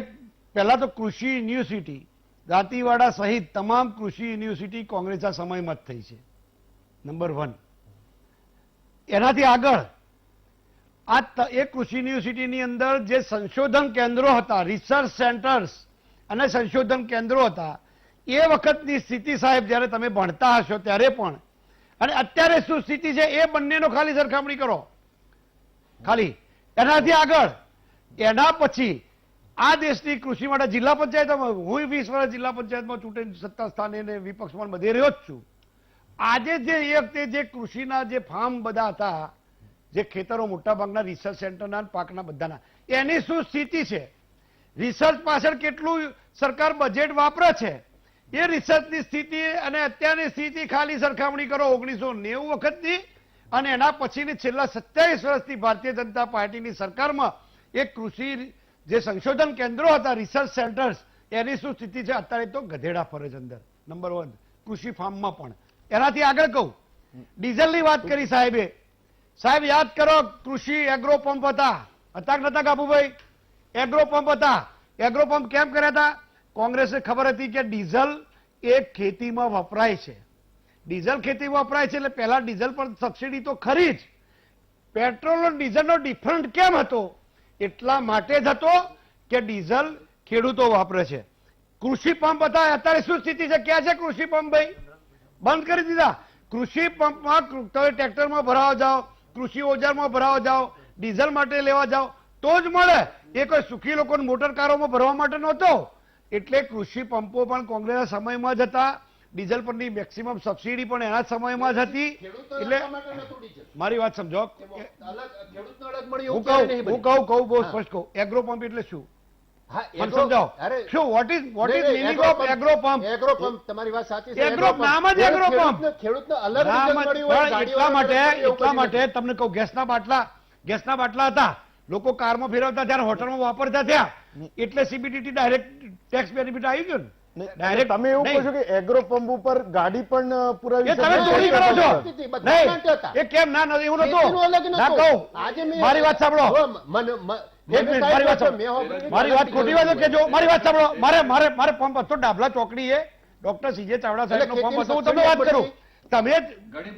પહેલા તો કૃષિ યુનિવર્સિટી દાંતીવાડા સહિત તમામ કૃષિ યુનિવર્સિટી કોંગ્રેસના સમયમાં જ થઈ છે, નંબર 1. એનાથી આગળ એ કૃષિ યુનિવર્સિટીની અંદર જે સંશોધન કેન્દ્રો હતા, રિસર્ચ સેન્ટર્સ અને સંશોધન કેન્દ્રો હતા, એ વખતની સ્થિતિ સાહેબ જ્યારે તમે ભણતા હશો ત્યારે પણ અને અત્યારે શું સ્થિતિ છે એ બંનેનો ખાલી સરખામણી કરો ખાલી. એનાથી આગળ એના પછી આ દેશની કૃષિ માટે જિલ્લા પંચાયતમાં, હું 20 વર્ષ જિલ્લા પંચાયતમાં ચૂંટણી સત્તા સ્થાને અને વિપક્ષમાં બધે રહ્યો જ છું. આજે જે એ વખતે જે કૃષિના જે ફાર્મ બધા હતા, જે ખેતરો મોટાભાગના રિસર્ચ સેન્ટરના પાકના બધાના, એની શું સ્થિતિ છે, રિસર્ચ પાછળ કેટલું સરકાર બજેટ વાપરે છે, એ રિસર્ચની સ્થિતિ અને અત્યારની સ્થિતિ ખાલી સરખામણી કરો 1990 વખતની અને એના પછીની છેલ્લા 27 વર્ષથી ભારતીય જનતા પાર્ટીની સરકારમાં એક કૃષિ જે સંશોધન કેન્દ્રો હતા, રિસર્ચ સેન્ટર્સ, એની શું સ્થિતિ છે? અત્યારે તો ગધેડા ફરે છે અંદર, નંબર 1 કૃષિ ફાર્મમાં પણ. એનાથી આગળ કહું, ડીઝલની વાત કરી સાહેબે. સાહેબ યાદ કરો, કૃષિ એગ્રો પંપ હતા કે નતા કાબુભાઈ? એગ્રો પંપ હતા. એગ્રો પંપ કેમ કર્યા હતા? કોંગ્રેસને ખબર હતી કે ડીઝલ એ ખેતીમાં વપરાય છે, ડીઝલ ખેતીમાં વપરાય છે એટલે પહેલા ડીઝલ પર સબસિડી તો ખરી જ. પેટ્રોલ અને ડીઝલનો ડિફરન્ટ કેમ હતો? એટલા માટે જ હતો કે ડીઝલ ખેડૂતો વાપરે છે. કૃષિ પંપ હતા, અત્યારે શું સ્થિતિ છે? ક્યાં છે કૃષિ પંપ ભાઈ? બંધ કરી દીધા. કૃષિ પંપમાં તમે ટ્રેક્ટરમાં ભરાવા જાઓ, કૃષિ ઓજારમાં ભરાવા જાઓ, ડીઝલ માટે લેવા જાઓ તો જ મળે. એ કોઈ સુખી લોકોને મોટર કારોમાં ભરવા માટે નહોતો. એટલે કૃષિ પંપો પણ કોંગ્રેસના સમયમાં જ હતા. ડીઝલ પરની મેક્સિમમ સબસિડી પણ એના સમયમાં જ હતી. એટલે મારી વાત સમજો. હું કહું બહુ સ્પષ્ટ કહું, એગ્રો પંપ એટલે શું? મને સમજાવો. શું what is meaning of agro pump? Agro pump, તમારી વાત સાચી છે. એગ્રો નામ જ એગ્રો પંપ. ખેડૂતને અલગ નામ રીઝન જ- મળ્યું હોય, પણ ગાડીઓ એટલા માટે તમને કહું, ગેસના બાટલા હતા, લોકો કારમાં ફેરવતા ત્યારે હોટલમાં વાપરતા થયા, એટલે સીબીડીટી ડાયરેક્ટ ટેક્સ બેનિફિટ આવી ગયો ને. ડાયરેક્ટ તમે એવું કહો છો કે એગ્રો પંપ ઉપર ગાડી પણ પુરાવી એ તમે શકાય? ચોરી કરો છો. બધા નહીં, માટે હતા. એ કેમ ના નથી? એવું ખેતીનું અલગ નતું. નતું. ના કહું. આજે મેં- મારી વાત સાંભળો. જો, એક મિનિટ, મારી વાત સાંભળો. મારી વાત ખોટી વાત કે જો મારી વાત સાંભળો. મારે પંપ હતો ડાબલા ચોકડી એ ડોક્ટર સીજે ચાવડા સાહેબનો એટલે પંપ હતો. હું ખેતીની તમને વાત સબસિડી કરું. તમે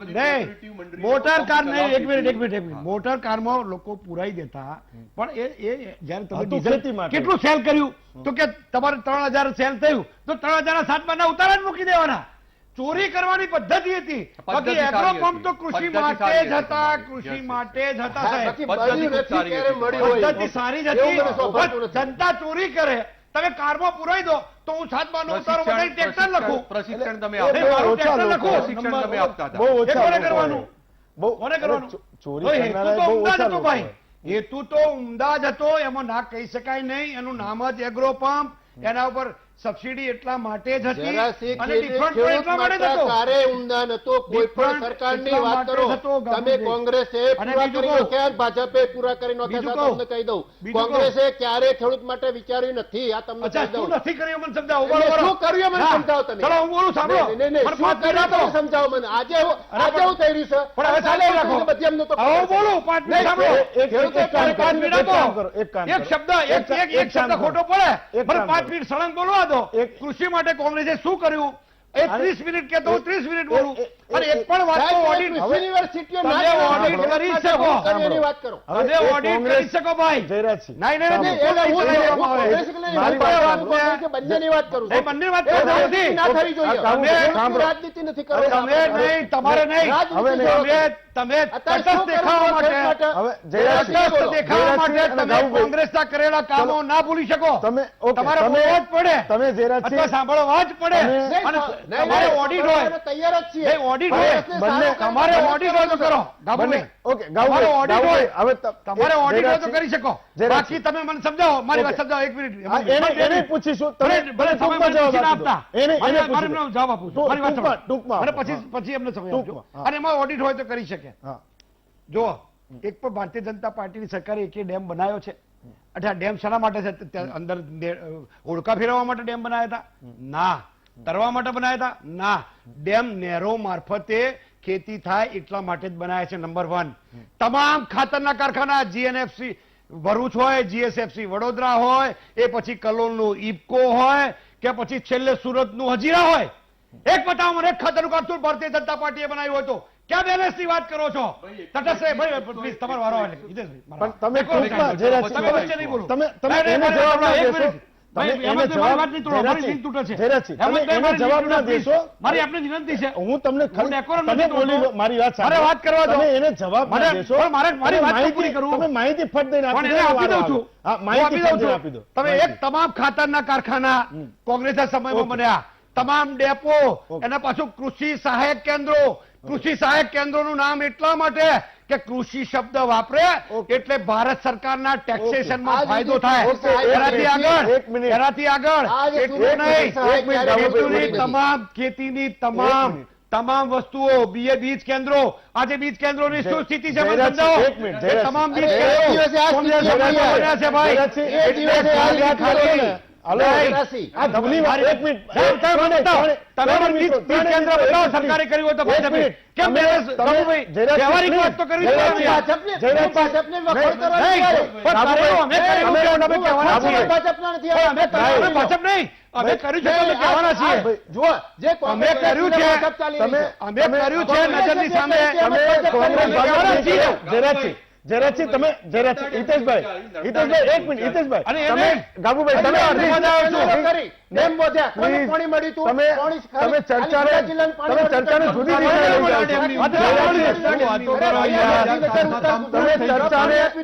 નહીં, મોટર કાર નહીં, એક મિનિટ. મોટર કારમાં લોકો પુરાઈ દેતા, પણ એ જયારે તમે હતું ડીઝલ ખેતી માટે. કેટલું સેલ કર્યું તો કે તમારે 3000 સેલ થયું તો 3000 7 ઉતારા જ મૂકી દેવાના. ચોરી કરવાની પદ્ધતિ હતી. બાકી પદ્ધતિ એગ્રો સારી પંપ તો હતી. કૃષિ પદ્ધતિ માટે સારી જ હતી. હતા, Yes, કૃષિ yes. માટે જ હતા હા, સાહેબ. બાકી પદ્ધતિ મળ્યું ખૂબ નથી સારી ત્યારે હતી. મળ્યું હોય. પદ્ધતિ સારી જ એવું હતી. મને સ્વાભાવિક પણ નથી. જનતા ચોરી કરે. તમે કારમાં પુરાઈ દો તો હું 7 નો ઉતારો વધારી ટ્રેક્ટર લખું. પ્રશિક્ષણ તમે એ આપો. બહુ મારું ઓછા ટ્રેક્ટર લોકો. લખું. પ્રશિક્ષણ તમે આપતા હતા. બહુ એ ઓછા કોને લોકો કરવાનું? હોય. બહુ કોને કરવાનું? ચોરી તો હેતુ કરનારા તો બહુ ઉમદા જ ઓછા હતો લોકો ભાઈ. હોય. હેતુ તો ઉમદા જ હતો, એમાં ના કહી શકાય નહીં. એનું નામ જ એગ્રો પંપ. એના ઉપર સબસિડી એટલા માટે જ હતી જરાસી અને ખેડૂત ડિફરન્ટ પણ એટલા માટે જ હતો. કાર્ય ઉમદા નતો. કોઈ પણ ડિફરન્ટ સરકારની એટલા વાત માટે કરો. જ હતો, તમે ગાંધીજી. કોંગ્રેસે અને પૂરા બીજું કરી કહું. નાખ્યા, ભાજપે પૂરા કરી નાખ્યા. બીજું સાહેબ, કહું. તમને કહી દઉં, બીજું કહું. કોંગ્રેસે ક્યારેય ખેડૂત માટે વિચાર્યું નથી. આ તમને અચ્છા, કહી દઉં. શું નથી કર્યું મને સમજાવો. એટલે બરોબર. શું કર્યું મને ના. સમજાવો તમે. ચલો હું બોલું, સાંભળો. નહીં, નહીં, મને શું 5 મિનિટ કર્યું આપો. તમે સમજાવો મને. આજે એવું થઈ રહ્યું છે. પણ હવે ચાલુ રાખો. બધી એમને તો હવે હું બોલું 5 મિનિટ સાંભળો. એક કામ કરો, 5 મિનિટ એક કામ આપો. કરો, એક કામ એક કરો. શબ્દ એક એક કામ શબ્દ કરો. ખોટો પડે એક મને કામ 5 કરો. મિનિટ સળંગ બોલવા દો. કૃષિ માટે કોંગ્રેસે શું કર્યું એ 30 મિનિટ કે તો 30 મિનિટ બોલું. અને એક પણ વાત તો ઓડિટ યુનિવર્સિટીઓ તમે ઓડિટ કરી શકો. એની વાત કરો. તમે એ ઓડિટ કરી કોંગ્રેસ- શકો ભાઈ. જયરાજસિંહ. નહીં, નહીં, નહીં, એટલે બિલકુલ હું નહીં ચલાવવામાં આવે. મારી વાત સાંભળો. બંનેની વાત કરું નહીં, છું. બંને વાત એ કરતા રાજનીતિ નથી. ના થવી જોઈએ. આ કામ ખેડૂતની સાંભળો. રાજનીતિ નથી કરવી. તમે નહીં, તમારે નહીં. રાજનીતિ હવે નહીં. જો. તમે અત્યારે શું તટસ્થ દેખાવા કરવું માટે ખેડૂત હવે જયરાજસિંહ, તટસ્થ દેખાવા માટે જયરાજસિંહ અને તમે ગાવુભાઈ. કોંગ્રેસના કરેલા કામો ના ભૂલી શકો. તમે ઓકે, તમારે તમે- બોલવા જ પડે. તમે જયરાજસિંહ- અથવા સાંભળવા જ પડે. તમે- અને નહીં, તમારે નહીં, ઓડિટ અમે હોય. તૈયાર જ છીએ. નહીં, ઓડિટ હોય. કોંગ્રેસને બંને- સારું કામ તમારે કરવાનું ઓડિટ હોય તો કરો. બંને ગાબુભાઈ. ઓકે તમારે ગાવુભાઈ, ઓડિટ ગાવુભાઈ, હોય. હવે તમારે ઓડિટ હોય તો જયરાજસિંહ- કરી શકો. જયરાજસિંહ. બાકી તમે મને સમજાવો. મારી વાત ઓકે. સમજાવો. એક મિનિટ. હા, એને પૂછીશું. તમે ભલે સમય ટૂંકમાં મને જવાબ પૂછીને આપી દો. આપતા. એને મારે પૂછી દો. એમને જવાબ આપું છું. મારી વાત ટૂંકમાં- સાંભળો. ટૂંકમાં અને આપો. પછી એમને સમય આપજો. ટૂંકમાં, હા. અને એમાં ઓડિટ હોય તો કરી શકે. હા. જો એક પણ ભારતીય જનતા પાર્ટીની સરકારે એક ડેમ બનાવ્યો છે. અચ્છા, ડેમ શાના માટે છે? ત્યાં અંદર હોડકા ફેરવવા માટે ડેમ બનાવ્યા હતા? ના. તરવા માટે બનાવ્યા હતા? ના. ડેમ નહેરો મારફતે ખેતી થાય એટલા માટે જ બનાવ્યા છે. નંબર 1. તમામ ખાતરના કારખાના જીએનએફસી ભરૂચ હોય, જીએસએફસી વડોદરા હોય, એ પછી કલોલનું ઇફકો હોય કે પછી છેલ્લે સુરતનું હજીરા હોય. એક બતાવો મને, એક ખાતરનું કારખાનું ભારતીય જનતા પાર્ટીએ બનાવ્યું હોય તો. ક્યાં બેલેન્સ ની વાત કરો છો? તટસ્થ ભાઈ, પ્લીઝ તમારો વારો આવે. હિતેશભાઈ, મારો પણ તમે એક મિનિટ. ટૂંકમાં જયરાજસિંહ, તમે વચ્ચે નહીં બોલો. તમે નહીં, નહીં, એને મારે જવાબ ના એક દેશો. મિનિટ. તમે ભાઈ, એને હેમંતભાઈ, જવાબ- મારી વાત નહીં તોડો. મારી જયરાજસિંહ, લીંક તૂટે છે. જયરાજસિંહ, તમે હેમંતભાઈ, એને મારી જવાબ લીંક ના તૂટે, દેશો. please. મારી આપને વિનંતી છે. હું તમને હું ડેકોરમ તમે નથી બોલી લો, તોડતો. મારી વાત મારે સાંભળો. વાત કરવા દો. તમે એને જવાબ ના મને- દેશો. પણ મારી તમે વાત તો માહિતી- પૂરી કરું. તમે માહિતી ફટ દઈને પણ આપી એને દો, આપી વારો દઉં છું. આવે. હા, હું માહિતી આપી ફટ દઉં દઈને છું. આપી દો. તમે માહિતી. એક તમામ ખાતરના કારખાના કોંગ્રેસના સમયમાં બન્યા, તમામ ડેપો, એના પાછું કૃષિ સહાયક કેન્દ્રો. કૃષિ સહાયક કેન્દ્રોનું નામ એટલા માટે કે કૃષિ શબ્દ વાપરે એટલે ભારત સરકારના ટેક્સેશનમાં ફાયદો થાય. એનાથી આગળ એક મિનિટ. એનાથી આગળ આજે એટલું સુરત નહીં. સહાયક ખેતીની નથી. ખેતીની તમામ વસ્તુઓ, બીજ કેન્દ્રો, આજે બીજ કેન્દ્રોની શું સ્થિતિ છે મને જયરાજસિંહ, સમજાવો. એક મિનિટ, એ તમામ બીજ અરે, એક દિવસે આ કોંગ્રેસ સ્થિતિ સમયમાં આવી. બન્યા છે ભાઈ. જયરાજસિંહ, એક દિવસે આ ખાલી- સ્થિતિ ખાલી- આવી. હાલો, નહીં. જયરાજસિંહ, આ ધમની વાત, એક મિનિટ. ત્રણે બીજ કેન્દ્ર બતાવો સરકારે કર્યું હોય તો ભાજપે. કેમ બેલેન્સ? બાબુભાઈ, વ્યવહારિક વાત તો કરવી જ પડે. ભાજપને વખોડ કરવાની નહીં, ક્યારે? પણ કરેલું અમે કર્યું છે, અમે કહેવાના છીએ. ભાજપના નથી પણ અમે આવ્યા. કર્યું, અમે ભાજપ નહીં, અમે કર્યું છે તો અમે કહેવાના છીએ. જુઓ, જે અમે કોંગ્રેસ કર્યું છે, ભાજપ ચાલી રહી છે. અમે કર્યું છે નજરની સામે. તમે કોંગ્રેસ અમે કહેવાના છીએ. જયરાજસિંહ, જયરાજસિંહ તમે હિતેશભાઈ એક મિનિટ હિતેશભાઈ અને તમે ગાબુભાઈ તમે અડધીમાં જ આવો છો. ડેમ વધ્યા કોને Please, પાણી મળ્યું હતું? તમે પાણી તમે ચર્ચાને જુદી દિશામાં લઈ જાઓ છો. તમે ચર્ચાને એક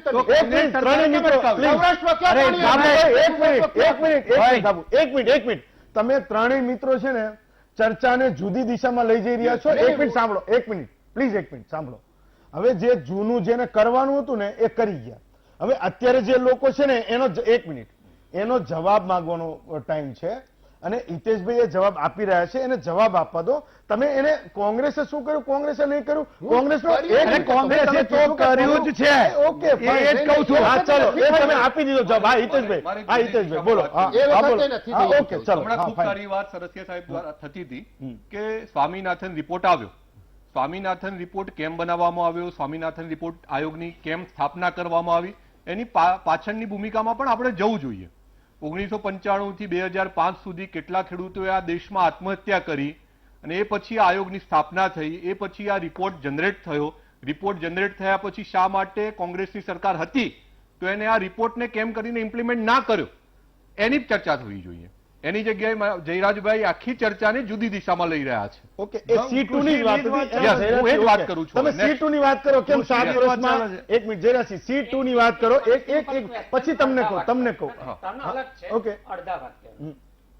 મિનિટ ત્રણેય મિત્રો please. સૌરાષ્ટ્રમાં ક્યાં પાણી ગાબુભાઈ, આવે? એક મિનિટ તમે ત્રણેય મિત્રો છે ને ચર્ચાને જુદી દિશામાં લઈ જઈ રહ્યા છો. એક મિનિટ સાંભળો, એક મિનિટ પ્લીઝ, એક મિનિટ સાંભળો. હવે જે જૂનું જેને કરવાનું હતું ને એ કરી ગયા. હવે અત્યારે જે લોકો છે ને એક મિનિટ એનો જવાબ માંગવાનો ટાઈમ છે અને હિતેશભાઈ એ જવાબ આપી રહ્યા છે, એને જવાબ આપવા દો. તમે એને કોંગ્રેસે શું કર્યું, કોંગ્રેસે નહીં કર્યું, કોંગ્રેસનો કોંગ્રેસે તો કર્યું જ છે. ઓકે એ જ કહું છું. હા ચાલો એ તમે આપી દીધો જવાબ. હા હિતેશભાઈ બોલો. હા એ વખતે બોલો. નથી હા, થઈ. ઓકે ચાલો. હમણાં હા, ખૂબ fine. સારી વાત સરસિયા સાહેબ દ્વારા થતી હતી કે સ્વામીનાથન રિપોર્ટ આવ્યો. સ્વામીનાથન રિપોર્ટ કેમ બનાવવામાં આવ્યો, સ્વામીનાથન રિપોર્ટ આયોગની કેમ સ્થાપના કરવામાં આવી, એની પાછળની ભૂમિકામાં પણ આપણે જવું જોઈએ. 1995 થી 2005 સુધી કેટલા ખેડૂતોએ આ દેશમાં આત્મહત્યા કરી અને એ પછી આ આયોગની સ્થાપના થઈ, એ પછી આ રિપોર્ટ જનરેટ થયો. રિપોર્ટ જનરેટ થયા પછી શા માટે કોંગ્રેસની સરકાર હતી તો એને આ રિપોર્ટને કેમ કરીને ઇમ્પ્લિમેન્ટ ના કર્યો એની જ ચર્ચા થવી જોઈએ. એની જગ્યાએ જયરાજભાઈ આખી ચર્ચાને જુદી દિશામાં લઈ રહ્યા છે. ઓકે એ C2 ની જ વાત હતી. Yes, હું એ જ વાત કરું છું. તમે C2 ની વાત કરો કેમ 7 વર્ષમાં ચાલે છે. એક મિનિટ જયરાજસિંહ C2 ની વાત કરો એક પછી તમને કહું તમને અલગ છે ઓકે. અડધા વાક્ય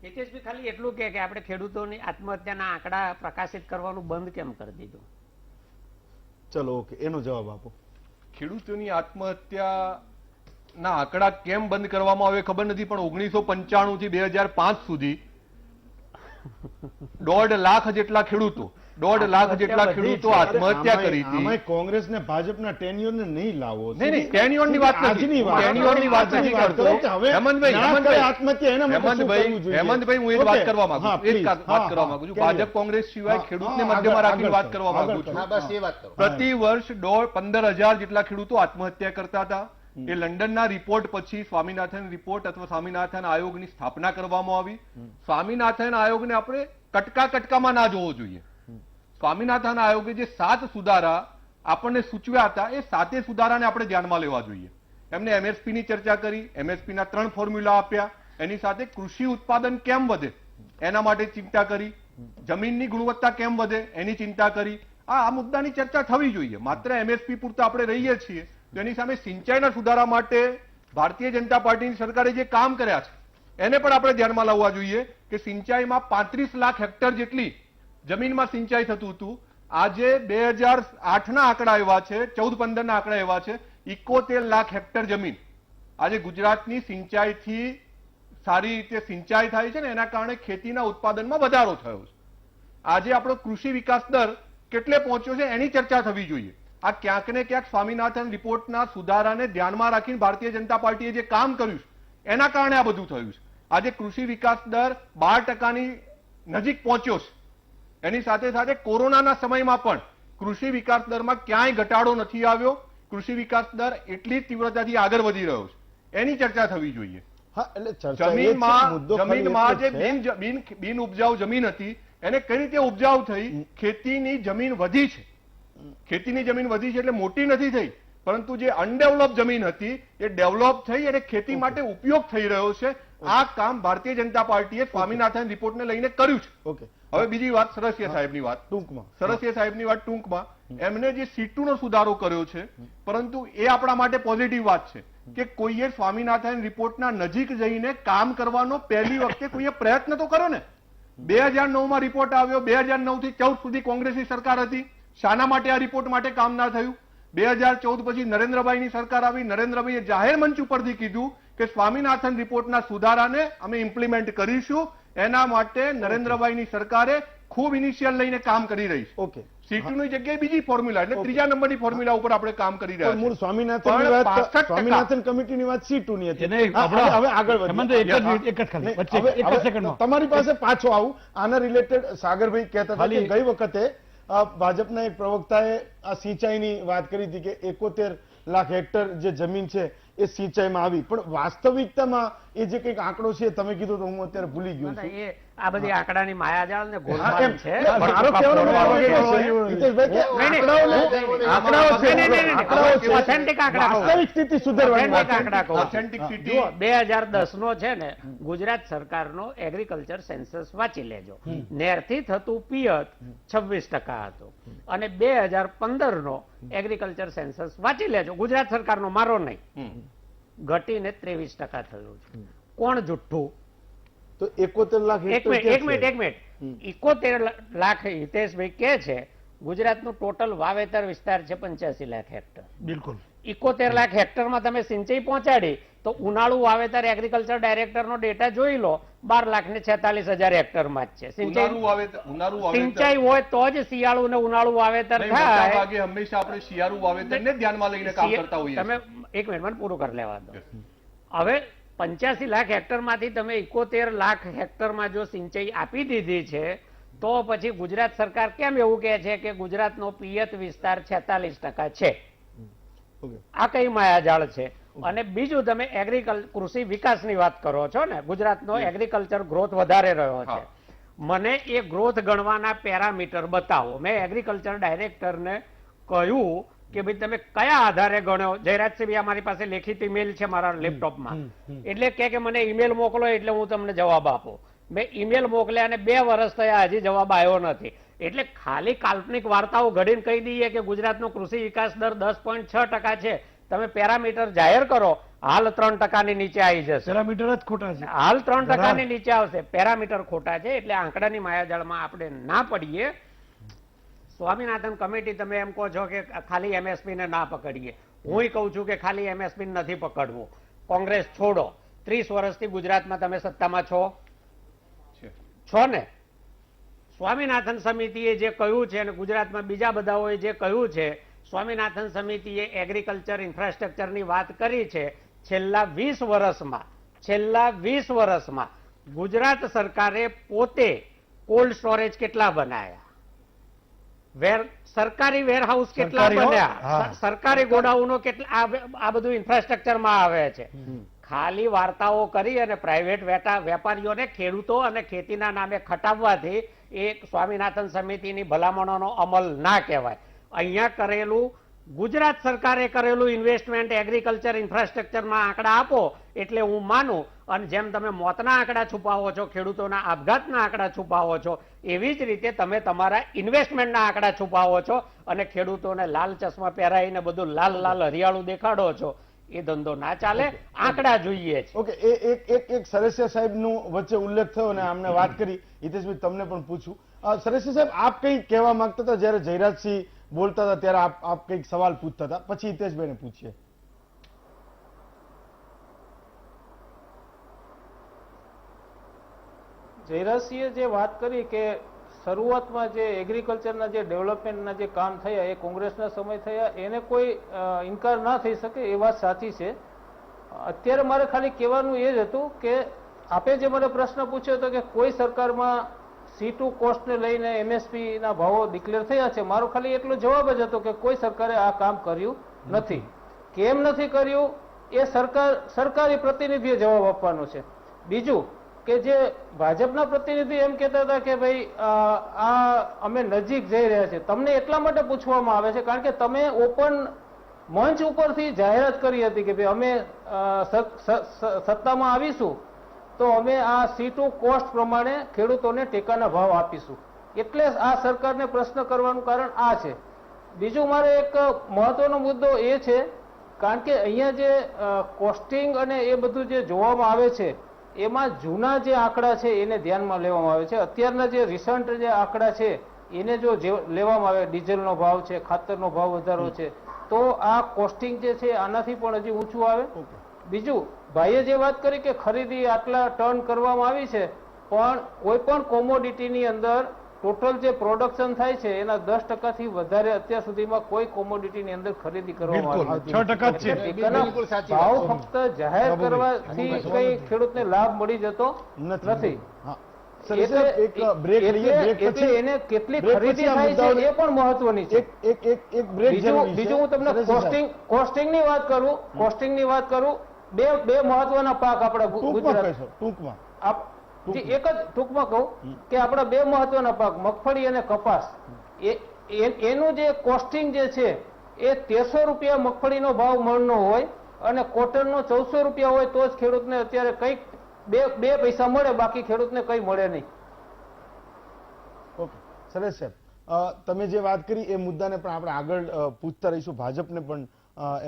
હિતેશભાઈ ખાલી એટલું કે આપણે ખેડૂતોની આત્મહત્યાના આંકડા પ્રકાશિત કરવાનું બંધ કેમ કરી દીધું? ચલો ઓકે એનો જવાબ આપો. ખેડૂતોની આત્મહત્યા ના આંકડા કેમ બંધ કરવામાં આવે ખબર નથી, પણ 1995 થી 2005 સુધી 1.5 લાખ જેટલા ખેડૂતો આત્મહત્યા કરી હતી. આમાંય કોંગ્રેસ ને ભાજપના ટેન્યુઅરને નહીં લાવો. નહીં, ટેન્યુઅરની વાત નથી. આજની વાત. ટેન્યુઅરની વાત નથી કરતો. કે હવે ના કરે આત્મહત્યા એના માટે શું કરવું જોઈએ? હેમંતભાઈ, હું એ જ ઓકે. વાત કરવા માંગુ હા, છું. એ જ please. વાત હા, કરવા હા. માંગુ છું. કેમ ભાજપ નહીં? કોંગ્રેસ સિવાય હા, ખેડૂતને હા, મધ્યમાં આગળ રાખીને વાત કરવા આગળ માંગુ કરો. છું. હા, બસ એ વાત કરો. પ્રતિ વર્ષ 15,000 જેટલા ખેડૂતો આત્મહત્યા કરતા હતા. એ લંડનના રિપોર્ટ પછી સ્વામીનાથન રિપોર્ટ અથવા સ્વામીનાથન આયોગની સ્થાપના કરવામાં આવી. સ્વામીનાથન આયોગને આપણે કટકામાં ના જોવો જોઈએ. સ્વામીનાથન આયોગે જે 7 સુધારા આપણને સૂચવ્યા હતા એ 7 સુધારાને આપણે ધ્યાનમાં લેવા જોઈએ. એમને MSP ની ચર્ચા કરી, MSP ના 3 ફોર્મ્યુલા આપ્યા, એની સાથે કૃષિ ઉત્પાદન કેમ વધે એના માટે ચિંતા કરી, જમીનની ગુણવત્તા કેમ વધે એની ચિંતા કરી. આ મુદ્દાની ચર્ચા થવી જોઈએ. માત્ર MSP પૂરતા આપણે રહીએ છીએ તો એની સામે સિંચાઈના સુધારા માટે ભારતીય જનતા પાર્ટીની સરકારે જે કામ કર્યા છે એને પણ આપણે ધ્યાનમાં લાવવા જોઈએ કે સિંચાઈમાં 35 લાખ હેક્ટર જેટલી જમીનમાં સિંચાઈ થતું હતું. આજે 2008ના આંકડા એવા છે, 14-15ના આંકડા એવા છે, 71 લાખ હેક્ટર જમીન આજે ગુજરાતની સિંચાઈથી સારી રીતે સિંચાઈ થાય છે ને એના કારણે ખેતીના ઉત્પાદનમાં વધારો થયો છે. આજે આપણો કૃષિ વિકાસ દર કેટલે પહોંચ્યો છે એની ચર્ચા થવી જોઈએ. આ ક્યાંક ને ક્યાંક સ્વામીનાથન રિપોર્ટના સુધારાને ધ્યાનમાં રાખીને ભારતીય જનતા પાર્ટીએ જે કામ કર્યું છે એના કારણે આ બધું થયું છે. આજે કૃષિ વિકાસ દર 12%ની નજીક પહોંચ્યો છે. એની સાથે સાથે કોરોનાના સમયમાં પણ કૃષિ વિકાસ દરમાં ક્યાંય ઘટાડો નથી આવ્યો. કૃષિ વિકાસ દર એટલી તીવ્રતાથી આગળ વધી રહ્યો છે. એની ચર્ચા થવી જોઈએ. હા એટલે ચર્ચા એ જ છે, મુદ્દો ખાલી જમીનમાં એટલો જે જ છે. બિન ઉપજાઉ જમીન હતી એને કઈ રીતે ઉપજાઉ થઈ? ખેતીની જમીન વધી છે. ખેતીની જમીન વધી છે એટલે મોટી નથી થઈ, પરંતુ જે અનડેવલપ જમીન હતી એ ડેવલપ થઈ અને ખેતી માટે ઉપયોગ થઈ રહ્યો છે. આ કામ ભારતીય જનતા પાર્ટીએ સ્વામીનાથન રિપોર્ટને લઈને કર્યું છે. ઓકે હવે બીજી વાત સરસિયા સાહેબની વાત. ટૂંકમાં સરસિયા સાહેબની વાત ટૂંકમાં. એમને જે C2 નો સુધારો કર્યો છે, પરંતુ એ આપણા માટે પોઝિટિવ વાત છે કે કોઈએ સ્વામીનાથન રિપોર્ટના નજીક જઈને કામ કરવાનો પહેલી વખતે કોઈએ પ્રયત્ન તો કર્યો ને. 2009માં રિપોર્ટ આવ્યો, 2009 થી 14 સુધી કોંગ્રેસની સરકાર હતી. શાના માટે આ રિપોર્ટ માટે કામ ના થયું? 2014 પછી નરેન્દ્રભાઈની સરકાર આવી. નરેન્દ્રભાઈએ જાહેર મંચ ઉપરથી કીધું કે સ્વામીનાથન રિપોર્ટના સુધારાને અમે ઇમ્પ્લિમેન્ટ કરીશું. એના માટે નરેન્દ્રભાઈની સરકારે ખૂબ ઇનિશિયલ લઈને કામ કરી રહી છે. ઓકે C2 ની જગ્યાએ બીજી ફોર્મ્યુલા એટલે ત્રીજા નંબરની ફોર્મ્યુલા ઉપર આપણે કામ કરી રહ્યા પણ મૂળ છીએ. સ્વામીનાથનની પણ વાત 65% સ્વામીનાથન કમિટીની વાત C2 ની હતી. એને હા, આપણા- હવે આગળ વધીએ. હેમંત, એક જ મિનિટ, એક જ ખાલી નહીં, વચ્ચે હવે- એક જ હવે સેકન્ડમાં. તમારી પાસે પાછો આવું આના રિલેટેડ સાગરભાઈ કહેતા હતા કે ખાલી- ગઈ વખતે ભાજપના એક પ્રવક્તાએ આ સિંચાઈની વાત કરી હતી કે 71 લાખ હેક્ટર જે જમીન છે એ સિંચાઈમાં આવી, પણ વાસ્તવિકતામાં એ જે કંઈક આંકડો છે તમે કીધું તો હું અત્યારે ભૂલી ગયો ના, છું. એ આ બધી આંકડાની માયાજાળ ને હા, ગોલમાલ એમ. છે. મારો કહેવાનો મતલબ એ છે, હિતેશભાઈ, કે આંકડાઓ છે, આંકડાઓ છે. Authentic આંકડા કહું. વાસ્તવિક સ્થિતિ સુધારવાની વાત Authentic છે. આંકડા કહું છું. Authenticity. જુઓ, 2010 નો છે ને ગુજરાત સરકારનો એગ્રીકલ્ચર સેન્સસ વાંચી લેજો. નેરથી થતું પિયત 26% હતું અને 2015 નો એગ્રીકલ્ચર સેન્સસ વાંચી લેજો, ગુજરાત સરકારનો, મારો નહીં, ઘટીને 23% થયું છે. કોણ જુઠ્ઠું? તો 71 લાખ એક હેક્ટર મિનિટ, એક ક્યાં મિનિટ, છે? એક મિનિટ. 71 લાખ હિતેશભાઈ કે છે ગુજરાતનું ટોટલ વાવેતર વિસ્તાર છે 85 લાખ હેક્ટર. બિલકુલ 71 લાખ હેક્ટરમાં તમે સિંચાઈ પહોંચાડી તો ઉનાળુ વાવેતર એગ્રીકલ્ચર ડાયરેક્ટરનો ડેટા જોઈ લો, 12,46,000 હેક્ટરમાં જ છે. ઉનાળુ વાવેતર સિંચાઈ હોય તો જ શિયાળુ ને ઉનાળુ વાવેતર નહીં, મોટા થાય. ભાગે હંમેશા આપણે શિયાળુ વાવેતરને જ ધ્યાનમાં લઈને કામ કરતા હોઈએ તમે એક મિનિટ મને પૂરું કરી લેવા દો. હવે 85 લાખ હેક્ટરમાંથી તમે 71 લાખ હેક્ટરમાં જો સિંચાઈ આપી દીધી છે તો પછી ગુજરાત સરકાર કેમ એવું કહે છે કે ગુજરાતનો પિયત વિસ્તાર 46% છે? ઓકે. આ કઈ માયાજાળ છે? અને બીજું, તમે કૃષિ વિકાસની વાત કરો છો ને, ગુજરાતનો એગ્રીકલ્ચર ગ્રોથ વધારે રહ્યો છે. મને એ ગ્રોથ ગણવાના પેરામીટર બતાવો. મેં એગ્રીકલ્ચર ડાયરેક્ટરને કહ્યું કે ભાઈ તમે કયા આધારે ગણ્યો? જયરાજસિંહ, અમારી પાસે લેખિત ઈમેલ છે મારા લેપટોપમાં, એટલે કે મને ઈમેલ મોકલો એટલે હું તમને જવાબ આપું. મેં ઈમેલ મોકલ્યા અને 2 વર્ષ થયા, હજી જવાબ આવ્યો નથી. એટલે ખાલી કાલ્પનિક વાર્તાઓ ઘડીને કહી દઈએ કે ગુજરાતનો કૃષિ વિકાસ દર 10.6% છે, તમે પેરામીટર જાહેર કરો, હાલ 3% નીચે આવી જશે. પેરામીટર જ ખોટા છે. હાલ 3% નીચે આવશે, પેરામીટર ખોટા છે. એટલે આંકડાની માયાજાળમાં આપણે ના પડીએ. સ્વામિનાથન કમિટી, તમે એમ કહો છો કે ખાલી એમએસપી ને ના પકડીએ. હું કહું છું કે ખાલી એમએસપી નથી પકડવું. કોંગ્રેસ છોડો, 30 વર્ષથી ગુજરાતમાં તમે સત્તામાં છો ને? સ્વામિનાથન સમિતિએ જે કહ્યું છે અને ગુજરાતમાં બીજા બધાઓએ જે કહ્યું છે, સ્વામિનાથન સમિતિએ એગ્રીકલ્ચર ઇન્ફ્રાસ્ટ્રક્ચરની વાત કરી છે. છેલ્લા 20 વર્ષમાં ગુજરાત સરકારે પોતે કોલ્ડ સ્ટોરેજ કેટલા બનાયા, સરકારી વેરહાઉસ કેટલા બન્યા, સરકારી ગોડાઉનો કેટલા, આ બધું ઇન્ફ્રાસ્ટ્રક્ચરમાં આવે છે. ખાલી વાર્તાઓ કરી અને પ્રાઇવેટ વેપારીઓને ખેડૂતો અને ખેતીના નામે ખટાવવાથી એ સ્વામિનાથન સમિતિની ભલામણોનો અમલ ના કહેવાય. અહીંયા કરેલું, ગુજરાત સરકારે કરેલું ઇન્વેસ્ટમેન્ટ એગ્રીકલ્ચર ઇન્ફ્રાસ્ટ્રક્ચરમાં આંકડા આપો એટલે હું માનું. અને જેમ તમે મોતના આંકડા છુપાવો છો, ખેડૂતોના આપઘાતના આંકડા છુપાવો છો, એવી જ રીતે તમે તમારા ઇન્વેસ્ટમેન્ટના આંકડા છુપાવો છો અને ખેડૂતોને લાલ ચશ્મા પહેરાવીને બધું લાલ લાલ હરિયાળું દેખાડો છો. એ ધંધો ના ચાલે, આંકડા જોઈએ છે. ઓકે, એક સરસિયા સાહેબનું વચ્ચે ઉલ્લેખ થયો અને આમને વાત કરી. હિતેશભાઈ, તમને પણ પૂછું, સરસિયા સાહેબ, આપ કંઈક કહેવા માંગતા હતા જ્યારે જયરાજસિંહ બોલતા હતા ત્યારે આપ કંઈક સવાલ પૂછતા હતા, પછી હિતેશભાઈને પૂછીએ. જયરાજસિંહે જે વાત કરી કે શરૂઆતમાં જે એગ્રીકલ્ચરના જે ડેવલપમેન્ટના જે કામ થયા એ કોંગ્રેસના સમય થયા, એને કોઈ ઇનકાર ના થઈ શકે, એ વાત સાચી છે. અત્યારે મારે ખાલી કહેવાનું એ જ હતું કે આપે જે મને પ્રશ્ન પૂછ્યો હતો કે કોઈ સરકારમાં C2 કોસ્ટને લઈને MSP ના ભાવો ડિક્લેર થયા છે, મારો ખાલી એટલો જવાબ જ હતો કે કોઈ સરકારે આ કામ કર્યું નથી. કેમ નથી કર્યું એ સરકારી પ્રતિનિધિએ જવાબ આપવાનો છે. બીજું કે જે ભાજપના પ્રતિનિધિ એમ કહેતા હતા કે ભાઈ આ અમે નજીક જઈ રહ્યા છે, તમને એટલા માટે પૂછવામાં આવે છે કારણ કે તમે ઓપન મંચ ઉપરથી જાહેરાત કરી હતી કે ભાઈ અમે સત્તામાં આવીશું તો અમે આ C2 કોસ્ટ પ્રમાણે ખેડૂતોને ટેકાના ભાવ આપીશું. એટલે આ સરકારને પ્રશ્ન કરવાનું કારણ આ છે. બીજું મારે એક મહત્વનો મુદ્દો એ છે, કારણ કે અહીંયા જે કોસ્ટિંગ અને એ બધું જે જોવામાં આવે છે એમાં જૂના જે આંકડા છે એને ધ્યાનમાં લેવામાં આવે છે. અત્યારના જે રિસન્ટ જે આંકડા છે એને જો લેવામાં આવે, ડીઝલનો ભાવ છે, ખાતરનો ભાવ વધારો છે, તો આ કોસ્ટિંગ જે છે આનાથી પણ હજી ઊંચું આવે. બીજું, ભાઈએ જે વાત કરી કે ખરીદી આટલા ટન કરવામાં આવી છે, પણ કોઈ પણ કોમોડિટીની અંદર ટોટલ જે પ્રોડક્શન થાય છે એના 10%થી વધારે અત્યાર સુધીમાં કોઈ કોમોડિટીની અંદર ખરીદી કરવામાં આવી નથી. ભાવ ફક્ત જાહેર કરવાથી કઈ ખેડૂતને લાભ મળી જતો નથી. એટલે એને કેટલી ખરીદી થાય છે એ પણ મહત્વની છે. બીજું હું તમને કોસ્ટિંગની વાત કરું, બે મહત્વના પાક આપણા ગુજરાત, જે એક જ ટૂંકમાં કહું કે આપણા બે મહત્વના પાક મગફળી અને કપાસ એનું જે કોસ્ટિંગ જે છે એ 1300 રૂપિયા મગફળીનો ભાવ મણનો હોય અને કોટનનો 1400 રૂપિયા હોય તો જ ખેડૂતને અત્યારે કંઈક બે પૈસા મળે, બાકી ખેડૂતને કંઈ મળે નહીં. ઓકે, સરસ સાહેબ. તમે જે વાત કરી એ મુદ્દાને પણ આપણે આગળ પૂછતા રહીશું, ભાજપને પણ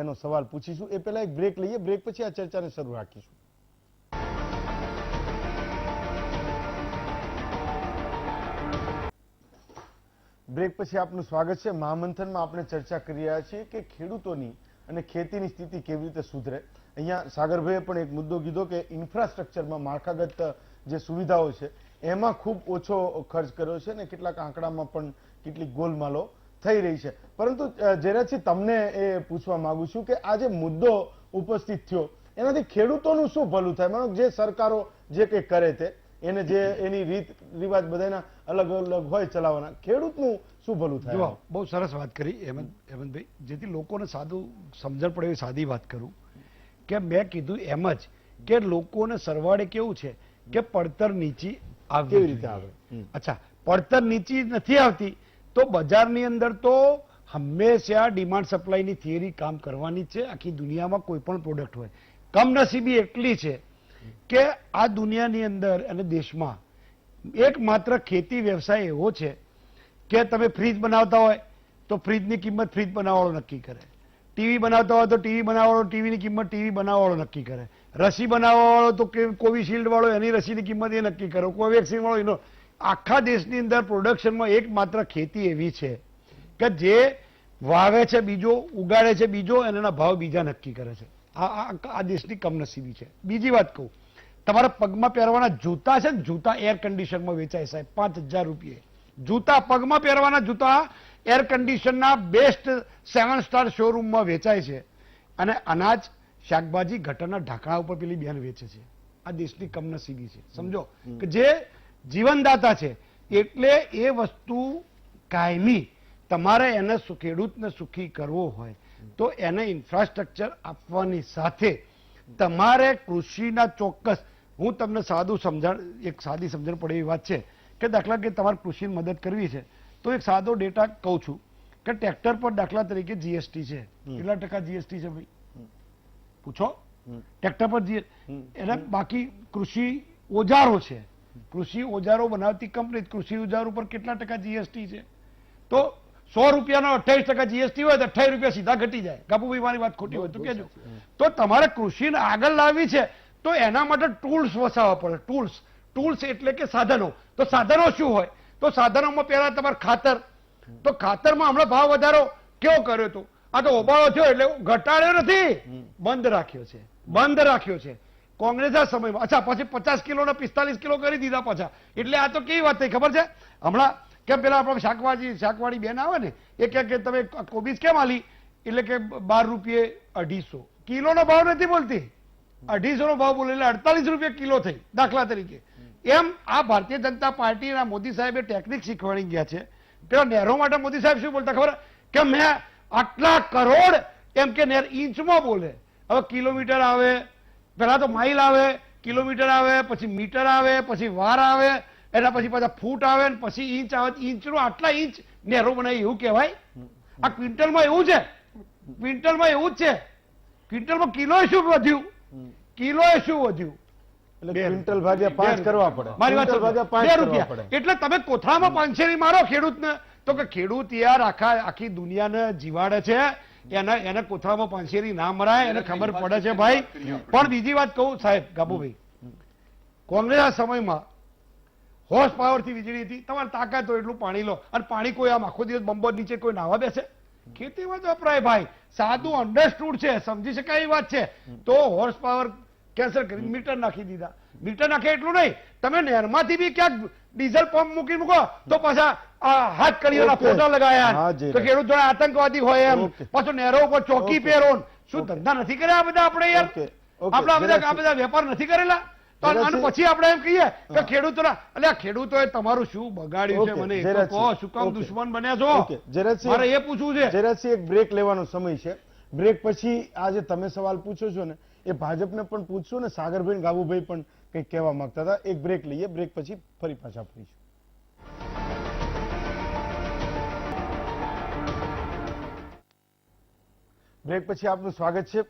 એનો સવાલ પૂછીશું. એ પહેલા એક બ્રેક લઈએ, બ્રેક પછી આ ચર્ચાને શરૂ રાખીશું. બ્રેક પછી આપનું સ્વાગત છે. મહામંથનમાં આપણે ચર્ચા કરી રહ્યા છીએ કે ખેડૂતોની અને ખેતીની સ્થિતિ કેવી રીતે સુધરે. અહીંયા સાગરભાઈએ પણ એક મુદ્દો કીધો કે ઇન્ફ્રાસ્ટ્રક્ચરમાં માળખાગત જે સુવિધાઓ છે એમાં ખૂબ ઓછો ખર્ચ કર્યો છે અને કેટલાક આંકડામાં પણ કેટલીક ગોલમાલો થઈ રહી છે. પરંતુ જયરાજસિંહ, તમને એ પૂછવા માંગુ છું કે આ જે મુદ્દો ઉપસ્થિત થયો એનાથી ખેડૂતોનું શું ભલું થાય? માનો જે સરકારો જે કંઈ કરે તે એને જે એની રીત રિવાજ બધાના અલગ અલગ હોય ચલાવવાના, ખેડૂતનું શું ભલું થાય? જો બહુ સરસ વાત કરી હેમંતભાઈ, જેથી લોકોને સાદું સમજણ પડે એવી સાદી વાત કરું કે મેં કીધું એમ જ કે લોકોને સરવાળે કેવું છે કે પડતર નીચી કેવી રીતે આવે? અચ્છા, પડતર નીચી નથી આવતી તો બજારની અંદર તો હંમેશા ડિમાન્ડ સપ્લાયની થિયરી કામ કરવાની છે. આખી દુનિયામાં કોઈ પણ પ્રોડક્ટ હોય, કમનસીબી એટલી છે કે આ દુનિયાની અંદર અને દેશમાં એકમાત્ર ખેતી વ્યવસાય એવો છે કે તમે ફ્રીજ બનાવતા હોય તો ફ્રીજની કિંમત ફ્રીજ બનાવવાળો નક્કી કરે, ટીવી બનાવતા હોય તો ટીવી બનાવવાળો ટીવીની કિંમત ટીવી બનાવવાળો નક્કી કરે, રસી બનાવવાવાળો તો કોવિશિલ્ડ વાળો એની રસીની કિંમત એ નક્કી કરે, કોવેક્સિન વાળો એનો. આખા દેશની અંદર પ્રોડક્શનમાં એકમાત્ર ખેતી એવી છે કે જે વાવે છે બીજો, ઉગાડે છે બીજો, અને એના ભાવ બીજા નક્કી કરે છે. આ દેશની કમનસીબી છે. બીજી વાત કહું, તમારા પગમાં પહેરવાના જૂતા છે ને, જૂતા એર કન્ડિશનમાં વેચાય સાહેબ 5000 રૂપિયે. જૂતા, પગમાં પહેરવાના જૂતા એર કન્ડિશનના બેસ્ટ 7 સ્ટાર શોરૂમમાં વેચાય છે, અને અનાજ શાકભાજી ગટરના ઢાંકણા ઉપર પેલી બેન વેચે છે. આ દેશની કમનસીબી છે, સમજો કે જે જીવનદાતા છે. એટલે એ વસ્તુ કાયમી તમારે એને ખેડૂતને સુખી કરવો હોય તો એને ઇન્ફ્રાસ્ટ્રક્ચર આપવાની સાથે તમારે કૃષિના ચોક્કસ, હું તમને સાદું સમજણ, એક સાદી સમજણ પડે એવી વાત છે કે દાખલા કે તમારે કૃષિની મદદ કરવી છે તો એક સાદો ડેટા કહું છું કે ટ્રેક્ટર પર દાખલા તરીકે જીએસટી છે. કેટલા ટકા જીએસટી છે ભાઈ? પૂછો. ટ્રેક્ટર પર એના બાકી કૃષિ ઓજારો છે, કૃષિ ઓજારો બનાવતી કંપની, કૃષિ ઓજારો પર કેટલા ટકા જીએસટી છે? તો 100 રૂપિયાનો 28% જીએસટી હોય તો 28 રૂપિયા સીધા ઘટી જાય. કાપુભાઈ મારી વાત ખોટી હોય તો કહેજો. તો તમારે કૃષિને આગળ લાવવી છે તો એના માટે ટૂલ્સ વસાવવા પડે. ટૂલ્સ એટલે કે સાધનો. તો સાધનો શું હોય? તો સાધનોમાં પહેલા તમારે ખાતર. તો ખાતરમાં હમણાં ભાવ વધારો કેવો કર્યો હતો? આ તો ઓબાળો થયો એટલે ઘટાડ્યો નથી, બંધ રાખ્યો છે. કોંગ્રેસના સમયમાં. અચ્છા, પછી 50 કિલોના 45 કિલો કરી દીધા પાછા. એટલે આ તો કેવી વાત થઈ ખબર છે? હમણાં કેમ પેલા આપણે શાકવાળી બેન આવે ને એ કે તમે કોબીજ કેમ આલી? એટલે કે 12 રૂપિયે 250 કિલોનો ભાવ નથી બોલતી, 250 નો ભાવ બોલે એટલે 48 રૂપિયા કિલો થઈ દાખલા તરીકે. એમ આ ભારતીય જનતા પાર્ટીના મોદી સાહેબે ટેકનિક શીખવાડી ગયા છે. પેલા નહેરો માટે મોદી સાહેબ શું બોલતા ખબર કે મેં આટલા કરોડ, એમ કે નહેર ઇંચમાં બોલે. હવે કિલોમીટર આવે, પેલા તો માઇલ આવે, કિલોમીટર આવે, પછી મીટર આવે, પછી વાર આવે, એના પછી પાછા ફૂટ આવે, પછી ઇંચ આવે. ઇંચનો આટલા ઇંચ નહેરો બનાવી એવું કહેવાય? આ ક્વિન્ટલમાં એવું છે, ક્વિન્ટલમાં એવું જ છે. ક્વિન્ટલમાં કિલો શું વધ્યું? એટલે ક્વિન્ટલ ભાગ્યા 5 કરવા પડે. મારી વાત ક્વિન્ટલ ભાગ્યા 5 2 કરવા રૂપિયા. પડે. એટલે તમે કોથળામાં પાંચેરી મારો ખેડૂતને, તો કે ખેડૂત યાર આખી દુનિયાને જીવાડે છે, એને કોથળામાં પાંચેરી ના મરાય, એને ખબર પડે છે ભાઈ. પણ બીજી વાત કહું સાહેબ ગાબુભાઈ, કોંગ્રેસના સમયમાં હોર્સ પાવર થી વીજળી હતી. તમારે તાકાત હોય એટલું પાણી લો, અને પાણી કોઈ આમ આખો દિવસ બંબર નીચે કોઈ નાવા બેસે? ખેતીમાં જ વપરાય ભાઈ. સાદું અન્ડરસ્ટુડ છે, સમજી શકાય એવી વાત છે. તો હોર્સ પાવર કેન્સલ કરી મીટર નાખી દીધા. મીટર નાખે એટલું નહીં, તમે નહેરમાંથી બી ક્યાંક ડીઝલ પંપ મૂકી મૂકો તો પાછા હાથ કરીઓના ફોટા લગાયા તો ખેડૂત જોડે આતંકવાદી હોય એમ. પાછો નહેરો ઉપર ચોકી પહેરો. શું ધંધા નથી કર્યા આ બધા આપણે યાર? આપણે આ બધા વેપાર નથી કરેલા? અને પછી આપણે એમ કહીએ કે ખેડૂતોના, એટલે ખેડૂતોએ તમારું શું બગાડ્યું છે? મને એ તો કહો, શું કામ દુશ્મન બન્યા છો? મારે એ પૂછવું છે. જરાસી એક બ્રેક લેવાનો સમય છે. બ્રેક પછી આજે તમે સવાલ પૂછો છો ને એ ભાજપને પણ પૂછશું ને સાગરભાઈ ગાબુભાઈ પણ કંઈક કહેવા માંગતા હતા. એક બ્રેક લઈએ, બ્રેક પછી ફરી પાછા ફરીશું. બ્રેક પછી આપનું સ્વાગત છે.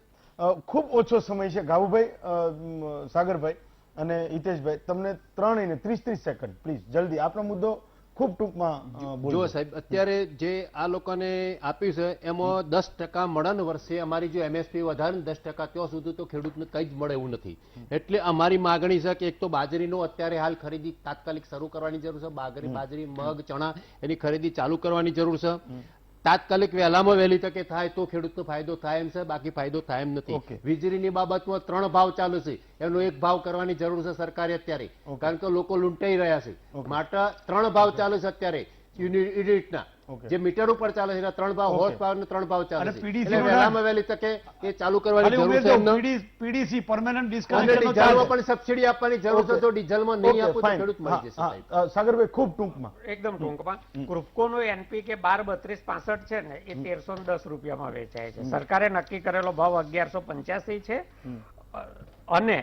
ખૂબ ઓછો સમય છે ગાવુભાઈ, સાગરભાઈ અને હિતેશભાઈ, તમને ત્રણેયને 30 સેકન્ડ પ્લીઝ જલ્દી આપનો મુદ્દો ખૂબ ટૂંકમાં બોલજો. જો સાહેબ, અત્યારે જે આ લોકોને આપ્યું છે એમાં 10% મળન વર્ષે અમારી જો એમએસપી વધારે ને 10% ત્યાં સુધી તો ખેડૂતને કંઈ જ મળે એવું નથી. એટલે અમારી માગણી છે કે એક તો બાજરીનો અત્યારે હાલ ખરીદી તાત્કાલિક શરૂ કરવાની જરૂર છે. બાજરી, મગ, ચણા એની ખરીદી ચાલુ કરવાની જરૂર છે. તાત્કાલિક વહેલામાં વહેલી તકે થાય તો ખેડૂતનો ફાયદો થાય એમ છે, બાકી ફાયદો થાય એમ નથી. વીજળીની બાબતમાં 3 ભાવ ચાલુ છે, એનો 1 ભાવ કરવાની જરૂર છે સરકારે અત્યારે, કારણ કે લોકો લૂંટાઈ રહ્યા છે. માટે 3 ભાવ ચાલુ છે અત્યારે યુનિટના, જે મીટર ઉપર ચાલે છે એના 3 ભાવ, હોર્સ પાવર ને 3 ભાવ ચાલે છે. એટલે વહેલામાં વહેલી તકે એ ચાલુ કરવાની જરૂર છે. પીડીસી પરમેનન્ટ ડીઝલમાં પણ સબસિડી આપવાની જરૂર છે. જો ડીઝલમાં નહીં આપો તો ખેડૂત મરી જશે. સાગરભાઈ ખૂબ ટૂંકમાં. એકદમ ટૂંકમાં, કૃપકોનું NPK 12-32-65 છે ને એ 1310 રૂપિયામાં વેચાય છે. સરકારે નક્કી કરેલો ભાવ 1185 છે અને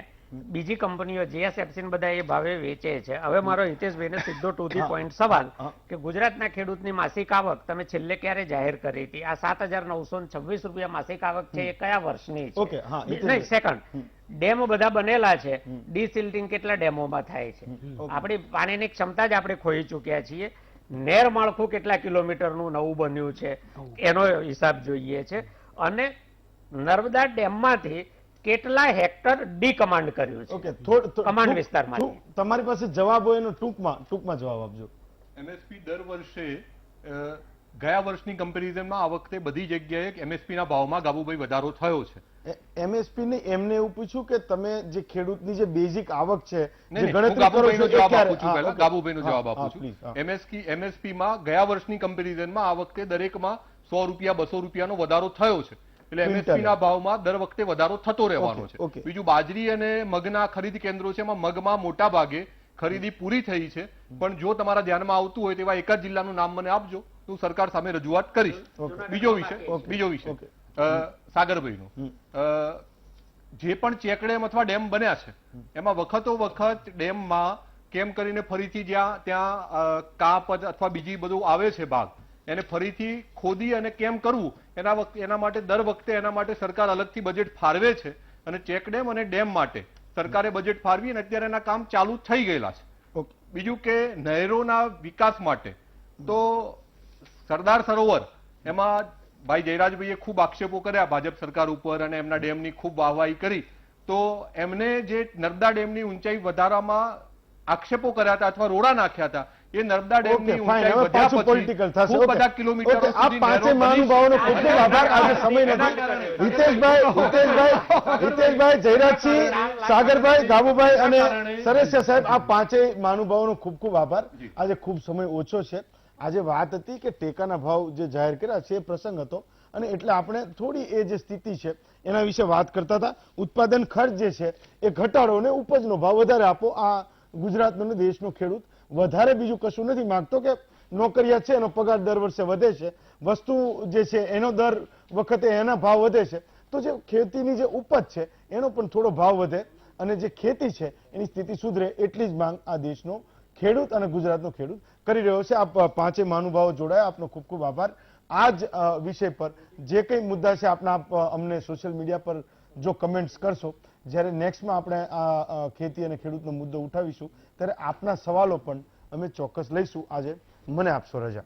બીજી કંપનીઓ JSFC બધા એ ભાવે વેચે છે. હવે મારો હિતેશભાઈને સીધો ટુ ધી પોઈન્ટ સવાલ કે ગુજરાતના ખેડૂતની માસિક આવક તમે છેલ્લે ક્યારે જાહેર કરી હતી? આ 7,926 રૂપિયા માસિક આવક છે એ કયા વર્ષની છે? નહીં, સેકન્ડ, ડેમો બધા બનેલા છે, ડીસિલ્ટિંગ કેટલા ડેમોમાં થાય છે? આપણી પાણીની ક્ષમતા જ આપણે ખોઈ ચૂક્યા છીએ. નેર માળખું કેટલા કિલોમીટરનું નવું બન્યું છે એનો હિસાબ જોઈએ છે. અને નર્મદા ડેમમાંથી કેટલા હેક્ટર ડીકમાન્ડ કર્યું છે કમાન્ડ વિસ્તારમાંથી? તમારી પાસે જવાબ હોય એનો ટૂંકમાં જવાબ આપજો. એમએસપી દર વર્ષે ગયા વર્ષની કમ્પેરિઝનમાં આ વખતે બધી જગ્યાએ એમએસપી ના ભાવમાં ગાબુભાઈ વધારો થયો છે. એમએસપી ને એમને એવું પૂછ્યું કે તમે જે ખેડૂતની જે બેઝિક આવક છે જે ગાબુભાઈનો જવાબ આપું છું. પહેલા ગાબુભાઈનો જવાબ આપું છું. એમએસપી માં ગયા વર્ષની કમ્પેરિઝનમાં આ વખતે દરેકમાં 100 રૂપિયા 200 રૂપિયાનો વધારો થયો છે. એટલે એમએસપી ના ભાવમાં દર વખતે વધારો થતો રહેવાનો છે. બીજું બાજરી અને મગના ખરીદ કેન્દ્રો છે, એમાં મગમાં મોટા ભાગે ખરીદી પૂરી થઈ છે. પણ જો તમારા ધ્યાનમાં આવતું હોય તેવા એક જ જિલ્લાનું નામ મને આપજો, હું સરકાર સામે રજૂઆત કરીશ. બીજો વિષય સાગરભાઈનો, જે પણ ચેકડેમ અથવા ડેમ બન્યા છે એમાં વખતો વખત ડેમમાં કેમ કરીને ફરીથી જ્યાં ત્યાં કાપ અથવા બીજી બધું આવે છે ભાગ, એને ફરીથી ખોદી અને કેમ કરવું એના માટે દર વખતે એના માટે સરકાર અલગથી બજેટ ફાળવે છે. અને ચેકડેમ અને ડેમ માટે સરકારે બજેટ ફાળવી અને અત્યારે એના કામ ચાલુ થઈ ગયેલા છે. બીજું કે નહેરોના વિકાસ માટે તો સરદાર સરોવર, એમાં ભાઈ જયરાજભાઈએ ખૂબ આક્ષેપો કર્યા ભાજપ સરકાર ઉપર અને એમના ડેમની ખૂબ વાહવાહી કરી. તો એમને જે નર્મદા ડેમની ઊંચાઈ વધારવામાં આક્ષેપો કર્યા હતા અથવા રોડા નાખ્યા હતા, એ નર્મદા ડેમની ઊંચાઈ વધ્યા પછી ખૂબ બધા કિલોમીટરો સુધી પાંચે મહાનુભાવોનો ખૂબ ખૂબ આભાર. આજે સમય નથી. હિતેશભાઈ, જયરાજસિંહ, સાગરભાઈ, ગાબુભાઈ અને સરેશિયા સાહેબ, આ પાંચેય મહાનુભાવોનો ખૂબ ખૂબ આભાર. આજે ખૂબ સમય ઓછો છે. આજે વાત હતી કે ટેકાના ભાવ જે જાહેર કર્યા છે એ પ્રસંગ હતો અને એટલે આપણે થોડી એ જે સ્થિતિ છે એના વિશે વાત કરતા હતા. ઉત્પાદન ખર્ચ જે છે એ ઘટાડો અને ઉપજનો ભાવ વધારે આપો. આ ગુજરાતનો અને દેશનો ખેડૂત વધારે બીજું કશું નથી માંગતો કે નોકરિયાત છે એનો પગાર દર વર્ષે વધે છે, વસ્તુ જે છે એનો દર વખતે એના ભાવ વધે છે, તો જે ખેતીની જે ઉપજ છે એનો પણ થોડો ભાવ વધે અને જે ખેતી છે એની સ્થિતિ સુધરે એટલી જ માંગ આ દેશનો ખેડૂત અને ગુજરાતનો ખેડૂત કરી રહ્યો છે. આપ પાંચે મહાનુભાવો જોડાયા, આપનો ખૂબ ખૂબ આભાર. આ જ વિષય પર જે કંઈ મુદ્દા છે આપના અમને સોશિયલ મીડિયા પર જો કમેન્ટ્સ કરશો, જ્યારે નેક્સ્ટમાં આપણે આ ખેતી અને ખેડૂતનો મુદ્દો ઉઠાવીશું ત્યારે આપના સવાલો પણ અમે ચોક્કસ લઈશું. આજે મને આપશો રજા.